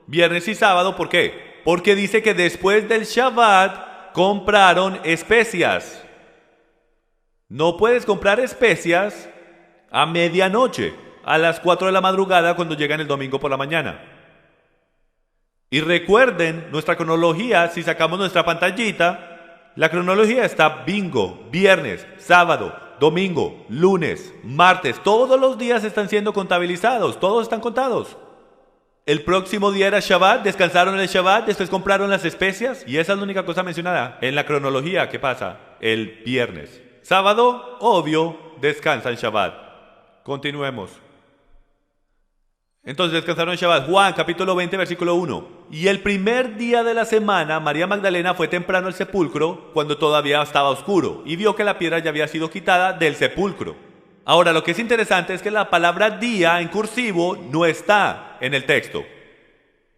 viernes y sábado. ¿Por qué? Porque dice que después del Shabbat compraron especias. No puedes comprar especias a medianoche, a las 4 de la madrugada cuando llegan el domingo por la mañana. Y recuerden, nuestra cronología, si sacamos nuestra pantallita, la cronología está bingo, viernes, sábado, domingo, lunes, martes. Todos los días están siendo contabilizados, todos están contados. El próximo día era Shabbat, descansaron el Shabbat, después compraron las especias y esa es la única cosa mencionada en la cronología. ¿Qué pasa? El viernes. Sábado, obvio, descansan Shabbat. Continuemos. Entonces descansaron Shabbat. Juan, capítulo 20, versículo 1. Y el primer día de la semana, María Magdalena fue temprano al sepulcro cuando todavía estaba oscuro y vio que la piedra ya había sido quitada del sepulcro. Ahora, lo que es interesante es que la palabra día en cursivo no está en el texto.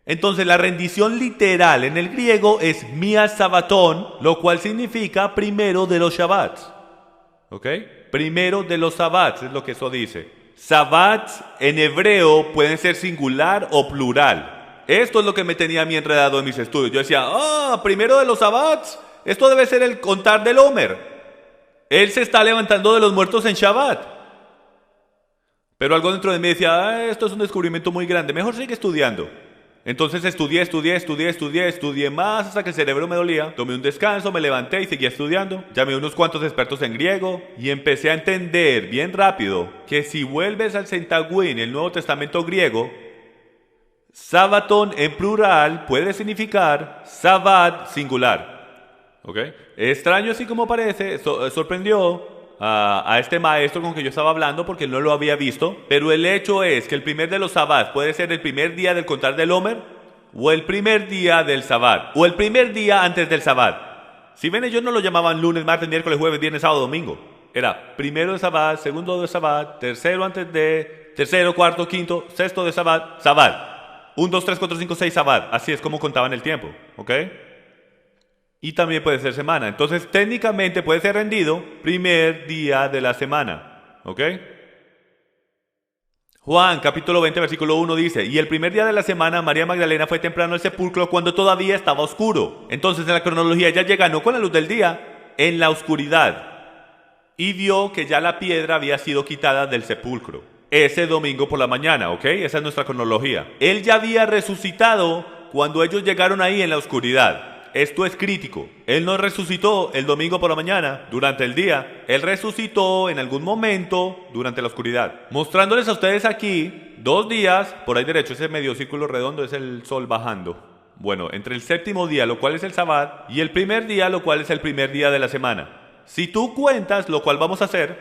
Entonces, la rendición literal en el griego es mia sabatón, lo cual significa primero de los Shabbats. ¿Ok? Primero de los Shabbats es lo que eso dice. Shabbats en hebreo pueden ser singular o plural. Esto es lo que me tenía a mí enredado en mis estudios. Yo decía, primero de los Shabbats, esto debe ser el contar del Homer. Él se está levantando de los muertos en Shabbat. Pero algo dentro de mí decía, esto es un descubrimiento muy grande, mejor sigue estudiando. Entonces estudié más hasta que el cerebro me dolía. Tomé un descanso, me levanté y seguí estudiando. Llamé a unos cuantos expertos en griego y empecé a entender bien rápido que si vuelves al Sentagüín, el Nuevo Testamento griego, Sabatón en plural puede significar Sabat singular. ¿Ok? Extraño así como parece, sorprendió a este maestro con que yo estaba hablando porque no lo había visto, pero el hecho es que el primer de los Sabbat puede ser el primer día del contar del Homer o el primer día del Sabbat o el primer día antes del Sabbat. Si ven, ellos no lo llamaban lunes, martes, miércoles, jueves, viernes, sábado, domingo. Era primero de Sabbat, segundo de Sabbat, tercero antes de, tercero, cuarto, quinto, sexto de Sabbat, Sabbat. 1, 2, 3, 4, 5, 6 Sabbat. Así es como contaban el tiempo, ¿ok? Y también puede ser semana. Entonces, técnicamente puede ser rendido primer día de la semana. ¿Ok? Juan, capítulo 20, versículo 1 dice, y el primer día de la semana María Magdalena fue temprano al sepulcro cuando todavía estaba oscuro. Entonces, en la cronología ella llega no con la luz del día, en la oscuridad. Y vio que ya la piedra había sido quitada del sepulcro. Ese domingo por la mañana, ¿ok? Esa es nuestra cronología. Él ya había resucitado cuando ellos llegaron ahí en la oscuridad. Esto es crítico. Él no resucitó el domingo por la mañana, durante el día. Él resucitó en algún momento durante la oscuridad. Mostrándoles a ustedes aquí 2 días, por ahí derecho, ese medio círculo redondo es el sol bajando. Bueno, entre el séptimo día, lo cual es el Sabbat, y el primer día, lo cual es el primer día de la semana. Si tú cuentas, lo cual vamos a hacer,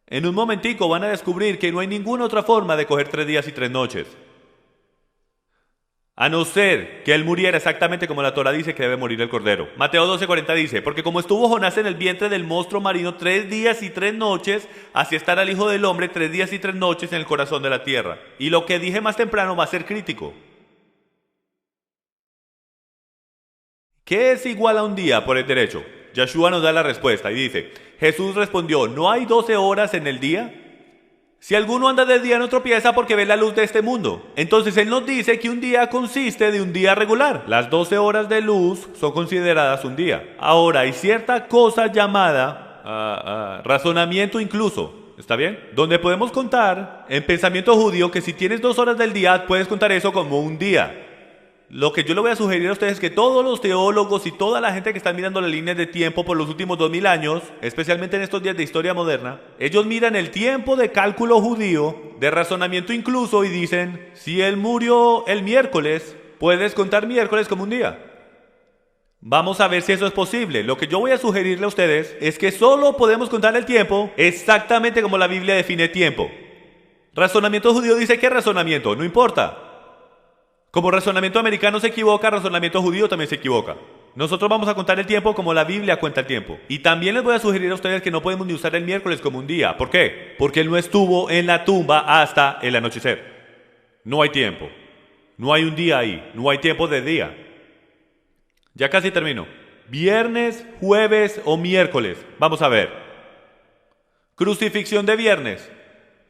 en un momentico van a descubrir que no hay ninguna otra forma de coger 3 días y 3 noches. A no ser que él muriera exactamente como la Torá dice que debe morir el cordero. Mateo 12:40 dice, porque como estuvo Jonás en el vientre del monstruo marino 3 días y 3 noches, así estará el Hijo del Hombre 3 días y 3 noches en el corazón de la tierra. Y lo que dije más temprano va a ser crítico. ¿Qué es igual a un día por el derecho? Yeshua nos da la respuesta y dice, Jesús respondió, ¿no hay 12 horas en el día? Si alguno anda de día no tropieza porque ve la luz de este mundo. Entonces él nos dice que un día consiste de un día regular. Las 12 horas de luz son consideradas un día. Ahora hay cierta cosa llamada razonamiento incluso. ¿Está bien? Donde podemos contar en pensamiento judío que si tienes 2 horas del día puedes contar eso como un día. Lo que yo le voy a sugerir a ustedes es que todos los teólogos y toda la gente que está mirando las líneas de tiempo por los últimos 2000 años, especialmente en estos días de historia moderna, ellos miran el tiempo de cálculo judío, de razonamiento incluso, y dicen, si él murió el miércoles, puedes contar miércoles como un día. Vamos a ver si eso es posible. Lo que yo voy a sugerirle a ustedes es que solo podemos contar el tiempo exactamente como la Biblia define tiempo. Razonamiento judío dice, ¿qué razonamiento? No importa. Como razonamiento americano se equivoca, razonamiento judío también se equivoca. Nosotros vamos a contar el tiempo como la Biblia cuenta el tiempo. Y también les voy a sugerir a ustedes que no podemos ni usar el miércoles como un día. ¿Por qué? Porque él no estuvo en la tumba hasta el anochecer. No hay tiempo. No hay un día ahí. No hay tiempo de día. Ya casi termino. Viernes, jueves o miércoles. Vamos a ver. Crucifixión de viernes.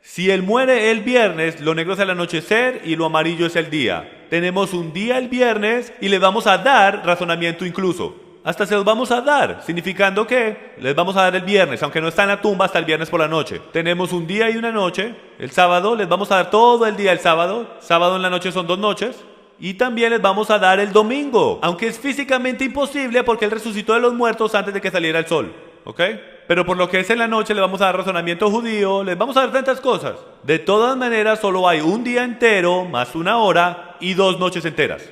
Si él muere el viernes, lo negro es el anochecer y lo amarillo es el día. Tenemos un día el viernes y le vamos a dar razonamiento incluso. Hasta se los vamos a dar, significando que les vamos a dar el viernes, aunque no está en la tumba hasta el viernes por la noche. Tenemos un día y una noche. El sábado les vamos a dar todo el día el sábado. Sábado en la noche son 2 noches. y también les vamos a dar el domingo, aunque es físicamente imposible porque Él resucitó de los muertos antes de que saliera el sol, ¿ok? Pero por lo que es en la noche le vamos a dar razonamiento judío, les vamos a dar tantas cosas. De todas maneras, solo hay un día entero, más una hora y 2 noches enteras.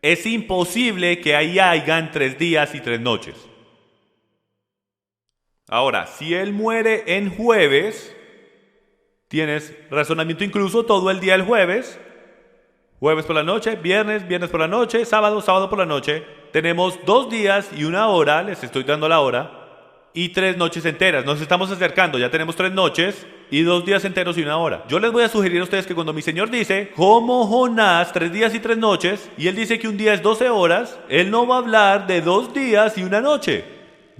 Es imposible que ahí hayan 3 días y 3 noches. Ahora, si Él muere en jueves, tienes razonamiento incluso todo el día el jueves. Jueves por la noche, viernes por la noche, sábado por la noche. Tenemos 2 días y 1 hora, les estoy dando la hora, y 3 noches enteras. Nos estamos acercando, ya tenemos 3 noches y 2 días enteros y 1 hora. Yo les voy a sugerir a ustedes que cuando mi Señor dice, como Jonás, 3 días y 3 noches, y Él dice que un día es 12 horas, Él no va a hablar de 2 días y 1 noche.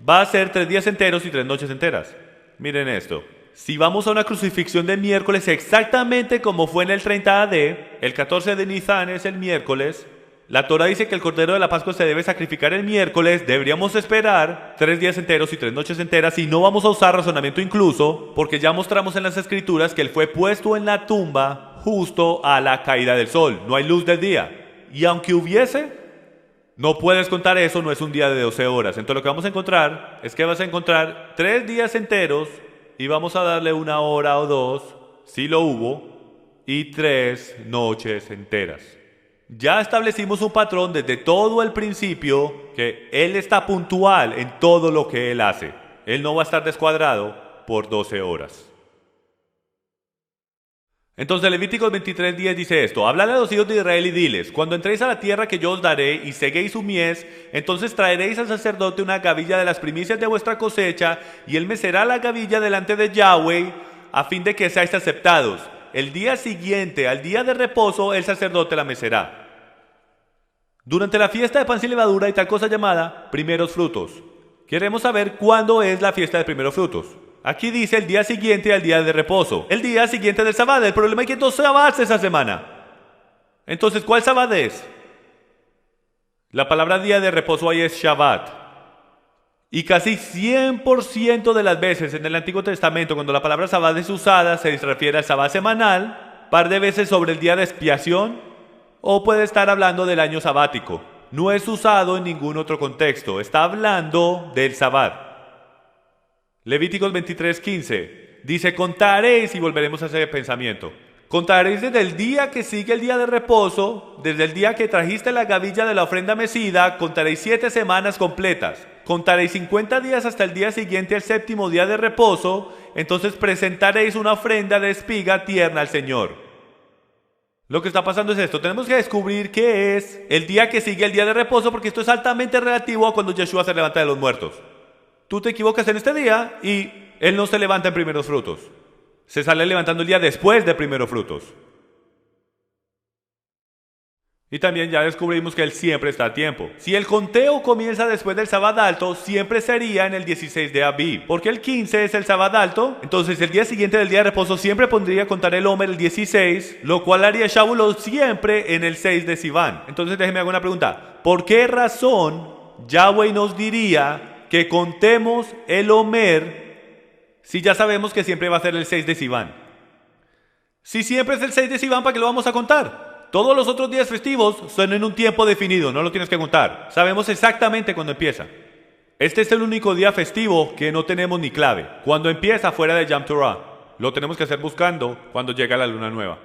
Va a ser 3 días enteros y 3 noches enteras. Miren esto. Si vamos a una crucifixión de miércoles exactamente como fue en el 30 AD, el 14 de Nisan es el miércoles, la Torah dice que el Cordero de la Pascua se debe sacrificar el miércoles, deberíamos esperar 3 días enteros y 3 noches enteras y no vamos a usar razonamiento incluso, porque ya mostramos en las Escrituras que Él fue puesto en la tumba justo a la caída del sol, no hay luz del día. Y aunque hubiese, no puedes contar eso, no es un día de 12 horas. Entonces lo que vamos a encontrar es que vas a encontrar 3 días enteros y vamos a darle 1 hora o 2, si lo hubo, y 3 noches enteras. Ya establecimos un patrón desde todo el principio que Él está puntual en todo lo que Él hace. Él no va a estar descuadrado por 12 horas. Entonces Levíticos 23:10 dice esto: Hablad a los hijos de Israel y diles, cuando entréis a la tierra que yo os daré y seguéis su mies, entonces traeréis al sacerdote una gavilla de las primicias de vuestra cosecha, y él mecerá la gavilla delante de Yahweh, a fin de que seáis aceptados. El día siguiente, al día de reposo, el sacerdote la mecerá. Durante la fiesta de pan sin levadura hay tal cosa llamada primeros frutos. Queremos saber cuándo es la fiesta de primeros frutos. Aquí dice el día siguiente al día de reposo. El día siguiente del sábado. El problema es que hay 2 sábados esa semana. Entonces, ¿cuál sábado es? La palabra día de reposo ahí es Shabbat. Y casi 100% de las veces en el Antiguo Testamento, cuando la palabra sábado es usada, se refiere al sábado semanal, par de veces sobre el día de expiación, o puede estar hablando del año sabático. No es usado en ningún otro contexto. Está hablando del sábado. Levíticos 23:15 dice, contaréis, y volveremos a ese pensamiento, contaréis desde el día que sigue el día de reposo, desde el día que trajiste la gavilla de la ofrenda mecida, contaréis 7 semanas completas, contaréis 50 días hasta el día siguiente al 7º día de reposo, entonces presentaréis una ofrenda de espiga tierna al Señor. Lo que está pasando es esto, tenemos que descubrir qué es el día que sigue el día de reposo, porque esto es altamente relativo a cuando Yeshua se levanta de los muertos. Tú te equivocas en este día y Él no se levanta en primeros frutos. Se sale levantando el día después de primeros frutos. Y también ya descubrimos que Él siempre está a tiempo. Si el conteo comienza después del sábado alto, siempre sería en el 16 de Abib. Porque el 15 es el sábado alto, entonces el día siguiente del día de reposo siempre pondría contar el Omer el 16, lo cual haría Shavuot siempre en el 6 de Sivan. Entonces déjeme hacer una pregunta. ¿Por qué razón Yahweh nos diría que contemos el Omer si ya sabemos que siempre va a ser el 6 de Sivan? Si siempre es el 6 de Sivan, ¿para qué lo vamos a contar? Todos los otros días festivos son en un tiempo definido, no lo tienes que contar. Sabemos exactamente cuándo empieza. Este es el único día festivo que no tenemos ni clave. Cuando empieza fuera de Yom Teruah, lo tenemos que hacer buscando cuando llega la luna nueva.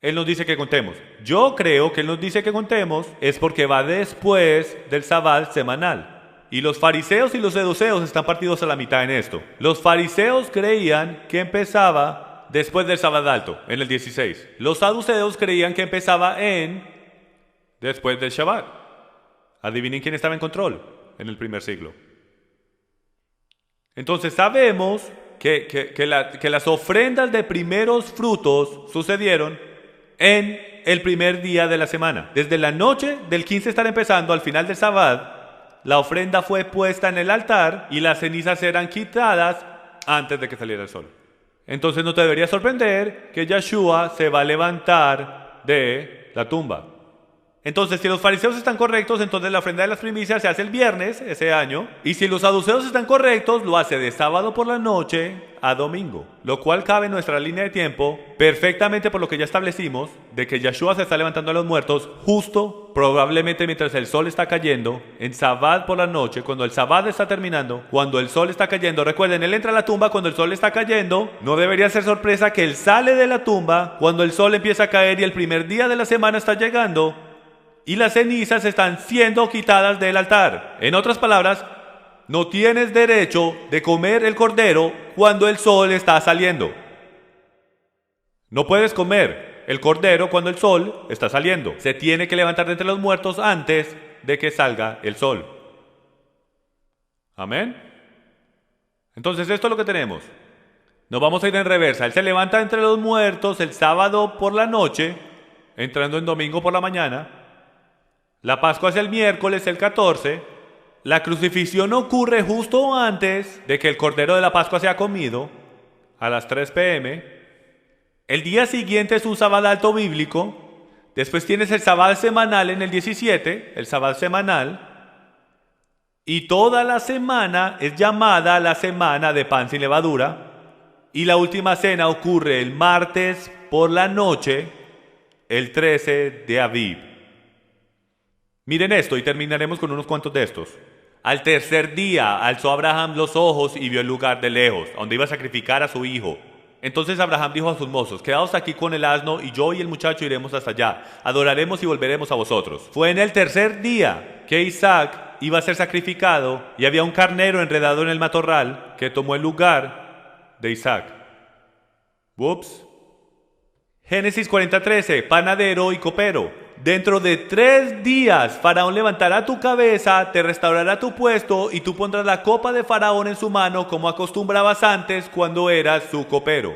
Él nos dice que contemos. Yo creo que Él nos dice que contemos es porque va después del Sabbat semanal. Y los fariseos y los saduceos están partidos a la mitad en esto. Los fariseos creían que empezaba después del sábado alto, en el 16. Los saduceos creían que empezaba después del Shabbat. Adivinen quién estaba en control en el primer siglo. Entonces sabemos que las ofrendas de primeros frutos sucedieron en el primer día de la semana. Desde la noche del 15 estar empezando al final del Sabbat, la ofrenda fue puesta en el altar y las cenizas eran quitadas antes de que saliera el sol. Entonces no te debería sorprender que Yeshua se va a levantar de la tumba. Entonces, si los fariseos están correctos, entonces la ofrenda de las primicias se hace el viernes ese año. Y si los saduceos están correctos, lo hace de sábado por la noche a domingo. Lo cual cabe en nuestra línea de tiempo perfectamente por lo que ya establecimos, de que Yeshua se está levantando a los muertos justo, probablemente mientras el sol está cayendo, en Sabbat por la noche, cuando el Sabbat está terminando, cuando el sol está cayendo. Recuerden, él entra a la tumba cuando el sol está cayendo. No debería ser sorpresa que él sale de la tumba cuando el sol empieza a caer y el primer día de la semana está llegando. Y las cenizas están siendo quitadas del altar. En otras palabras, no tienes derecho de comer el cordero cuando el sol está saliendo. No puedes comer el cordero cuando el sol está saliendo. Se tiene que levantar de entre los muertos antes de que salga el sol. Amén. Entonces esto es lo que tenemos. Nos vamos a ir en reversa. Él se levanta entre los muertos el sábado por la noche, entrando en domingo por la mañana. La Pascua es el miércoles, el 14. La crucifixión ocurre justo antes de que el cordero de la Pascua sea comido, a las 3 p.m. El día siguiente es un sábado alto bíblico. Después tienes el sábado semanal en el 17, el sábado semanal. Y toda la semana es llamada la semana de pan sin levadura. Y la última cena ocurre el martes por la noche, el 13 de Aviv. Miren esto y terminaremos con unos cuantos de estos. Al tercer día alzó Abraham los ojos y vio el lugar de lejos, donde iba a sacrificar a su hijo. Entonces Abraham dijo a sus mozos: quedaos aquí con el asno y yo y el muchacho iremos hasta allá. Adoraremos y volveremos a vosotros. Fue en el tercer día que Isaac iba a ser sacrificado y había un carnero enredado en el matorral que tomó el lugar de Isaac. Ups. Génesis 40:13, panadero y copero. Dentro de 3 días Faraón levantará tu cabeza, te restaurará tu puesto y tú pondrás la copa de Faraón en su mano como acostumbrabas antes cuando eras su copero.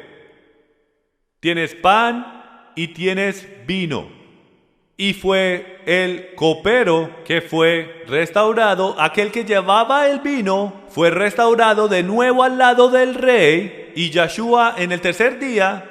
Tienes pan y tienes vino. Y fue el copero que fue restaurado, aquel que llevaba el vino fue restaurado de nuevo al lado del rey, y Yeshua en el tercer día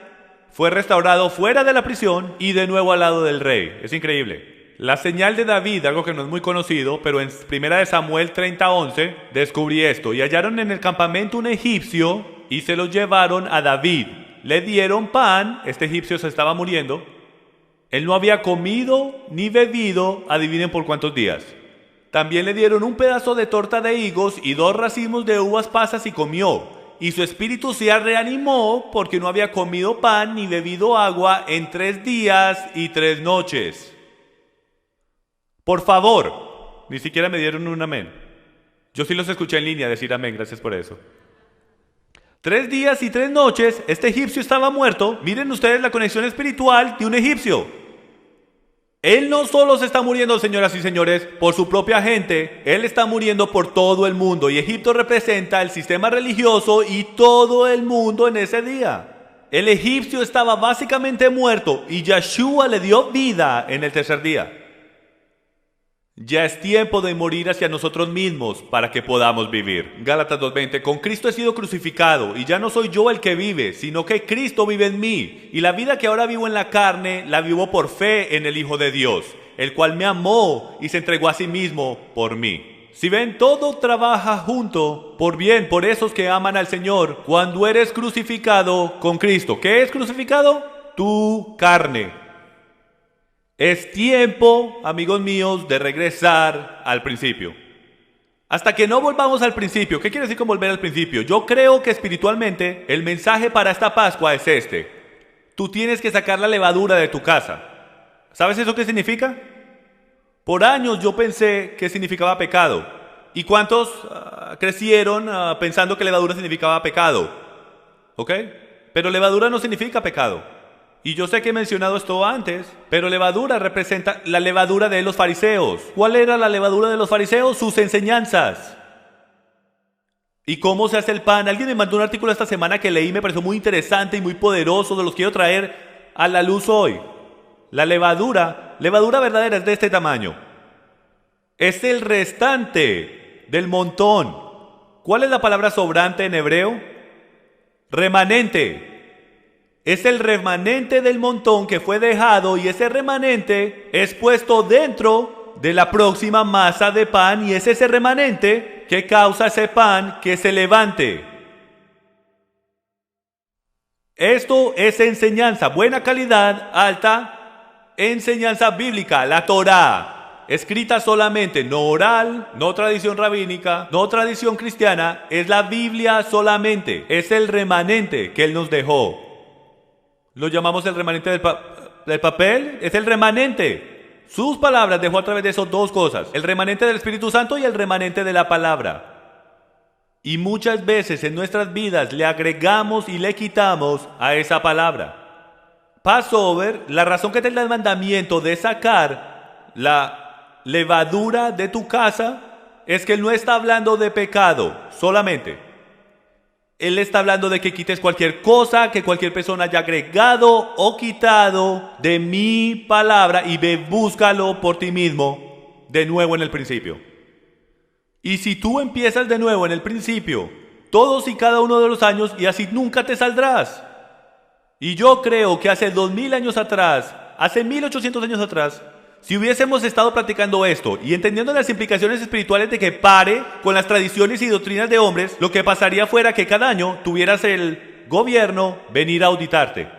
fue restaurado fuera de la prisión y de nuevo al lado del rey. Es increíble. La señal de David, algo que no es muy conocido, pero en 1 Samuel 30:11 descubrí esto. Y hallaron en el campamento un egipcio y se lo llevaron a David. Le dieron pan, este egipcio se estaba muriendo. Él no había comido ni bebido, adivinen por cuántos días. También le dieron un pedazo de torta de higos y 2 racimos de uvas pasas y comió. Y su espíritu se reanimó porque no había comido pan ni bebido agua en 3 días y 3 noches. Por favor, ni siquiera me dieron un amén. Yo sí los escuché en línea decir amén, gracias por eso. 3 días y 3 noches, este egipcio estaba muerto. Miren ustedes la conexión espiritual de un egipcio. Él no solo se está muriendo, señoras y señores, por su propia gente, él está muriendo por todo el mundo. Y Egipto representa el sistema religioso y todo el mundo en ese día. El egipcio estaba básicamente muerto y Yeshua le dio vida en el tercer día. Ya es tiempo de morir hacia nosotros mismos para que podamos vivir. Gálatas 2:20, con Cristo he sido crucificado y ya no soy yo el que vive, sino que Cristo vive en mí. Y la vida que ahora vivo en la carne, la vivo por fe en el Hijo de Dios, el cual me amó y se entregó a sí mismo por mí. Si ven, todo trabaja junto por bien por esos que aman al Señor cuando eres crucificado con Cristo. ¿Qué es crucificado? Tu carne. Es tiempo, amigos míos, de regresar al principio. Hasta que no volvamos al principio. ¿Qué quiere decir con volver al principio? Yo creo que espiritualmente el mensaje para esta Pascua es este. Tú tienes que sacar la levadura de tu casa. ¿Sabes eso qué significa? Por años yo pensé que significaba pecado. ¿Y cuántos crecieron pensando que levadura significaba pecado? ¿Ok? Pero levadura no significa pecado. Y yo sé que he mencionado esto antes, pero levadura representa la levadura de los fariseos. ¿Cuál era la levadura de los fariseos? Sus enseñanzas. ¿Y cómo se hace el pan? Alguien me mandó un artículo esta semana que leí, me pareció muy interesante y muy poderoso, de los quiero traer a la luz hoy. La levadura verdadera es de este tamaño. Es el restante del montón. ¿Cuál es la palabra sobrante en hebreo? Remanente. Es el remanente del montón que fue dejado y ese remanente es puesto dentro de la próxima masa de pan y es ese remanente que causa ese pan que se levante. Esto es enseñanza, buena calidad, alta enseñanza bíblica, la Torá, escrita solamente, no oral, no tradición rabínica, no tradición cristiana, es la Biblia solamente, es el remanente que Él nos dejó. Lo llamamos el remanente del papel, es el remanente. Sus palabras dejó a través de esos dos cosas, el remanente del Espíritu Santo y el remanente de la palabra. Y muchas veces en nuestras vidas le agregamos y le quitamos a esa palabra. Passover, la razón que te da el mandamiento de sacar la levadura de tu casa es que Él no está hablando de pecado solamente. Él está hablando de que quites cualquier cosa que cualquier persona haya agregado o quitado de mi palabra y ve, búscalo por ti mismo de nuevo en el principio. Y si tú empiezas de nuevo en el principio, todos y cada uno de los años, y así nunca te saldrás. Y yo creo que hace 2000 años atrás, hace 1800 años atrás, si hubiésemos estado practicando esto y entendiendo las implicaciones espirituales de que pare con las tradiciones y doctrinas de hombres, lo que pasaría fuera que cada año tuvieras el gobierno venir a auditarte.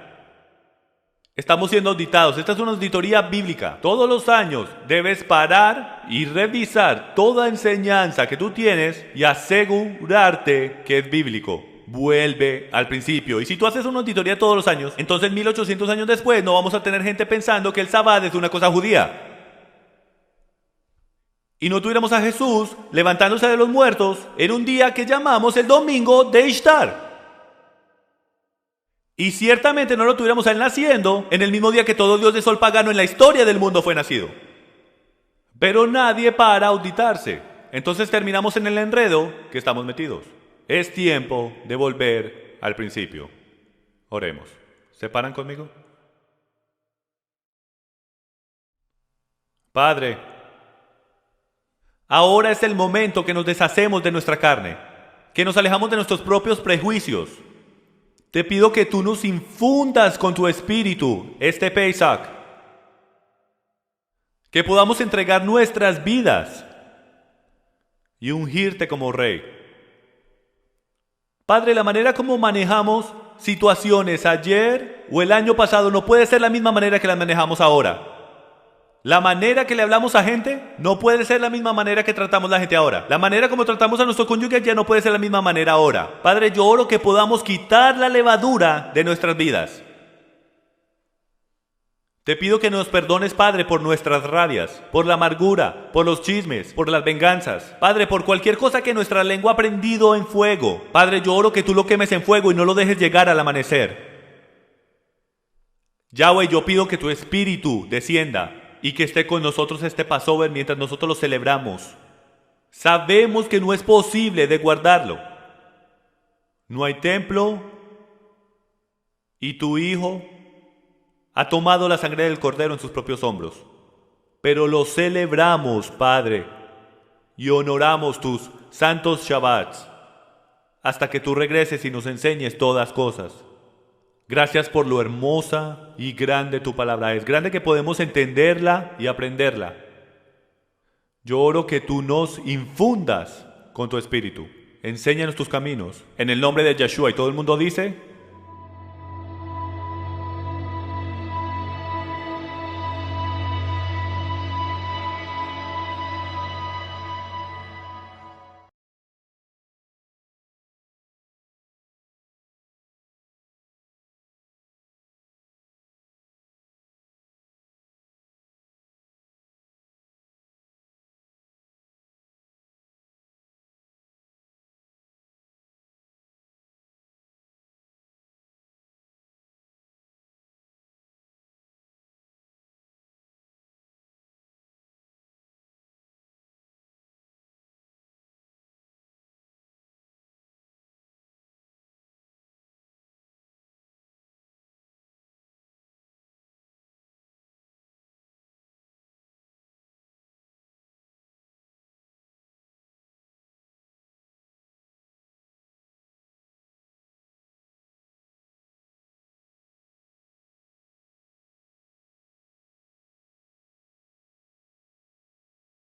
Estamos siendo auditados. Esta es una auditoría bíblica. Todos los años debes parar y revisar toda enseñanza que tú tienes y asegurarte que es bíblico. Vuelve al principio. Y si tú haces una auditoría todos los años, entonces 1800 años después no vamos a tener gente pensando que el Sabbat es una cosa judía. Y no tuviéramos a Jesús levantándose de los muertos en un día que llamamos el domingo de Ishtar. Y ciertamente no lo tuviéramos a Él naciendo en el mismo día que todo dios de sol pagano en la historia del mundo fue nacido. Pero nadie para auditarse. Entonces terminamos en el enredo que estamos metidos. Es tiempo de volver al principio. Oremos. ¿Se paran conmigo? Padre, ahora es el momento que nos deshacemos de nuestra carne, que nos alejamos de nuestros propios prejuicios. Te pido que tú nos infundas con tu espíritu este Pesach, que podamos entregar nuestras vidas y ungirte como Rey. Padre, la manera como manejamos situaciones ayer o el año pasado no puede ser la misma manera que las manejamos ahora. La manera que le hablamos a gente no puede ser la misma manera que tratamos a la gente ahora. La manera como tratamos a nuestro cónyuge ya no puede ser la misma manera ahora. Padre, yo oro que podamos quitar la levadura de nuestras vidas. Te pido que nos perdones, Padre, por nuestras rabias, por la amargura, por los chismes, por las venganzas. Padre, por cualquier cosa que nuestra lengua ha prendido en fuego. Padre, yo oro que tú lo quemes en fuego y no lo dejes llegar al amanecer. Yahweh, yo pido que tu espíritu descienda y que esté con nosotros este Passover mientras nosotros lo celebramos. Sabemos que no es posible de guardarlo. No hay templo y tu Hijo ha tomado la sangre del Cordero en sus propios hombros. Pero lo celebramos, Padre, y honoramos tus santos Shabbats hasta que tú regreses y nos enseñes todas cosas. Gracias por lo hermosa y grande tu palabra es. Grande que podemos entenderla y aprenderla. Yo oro que tú nos infundas con tu espíritu. Enséñanos tus caminos. En el nombre de Yeshua. Y todo el mundo dice...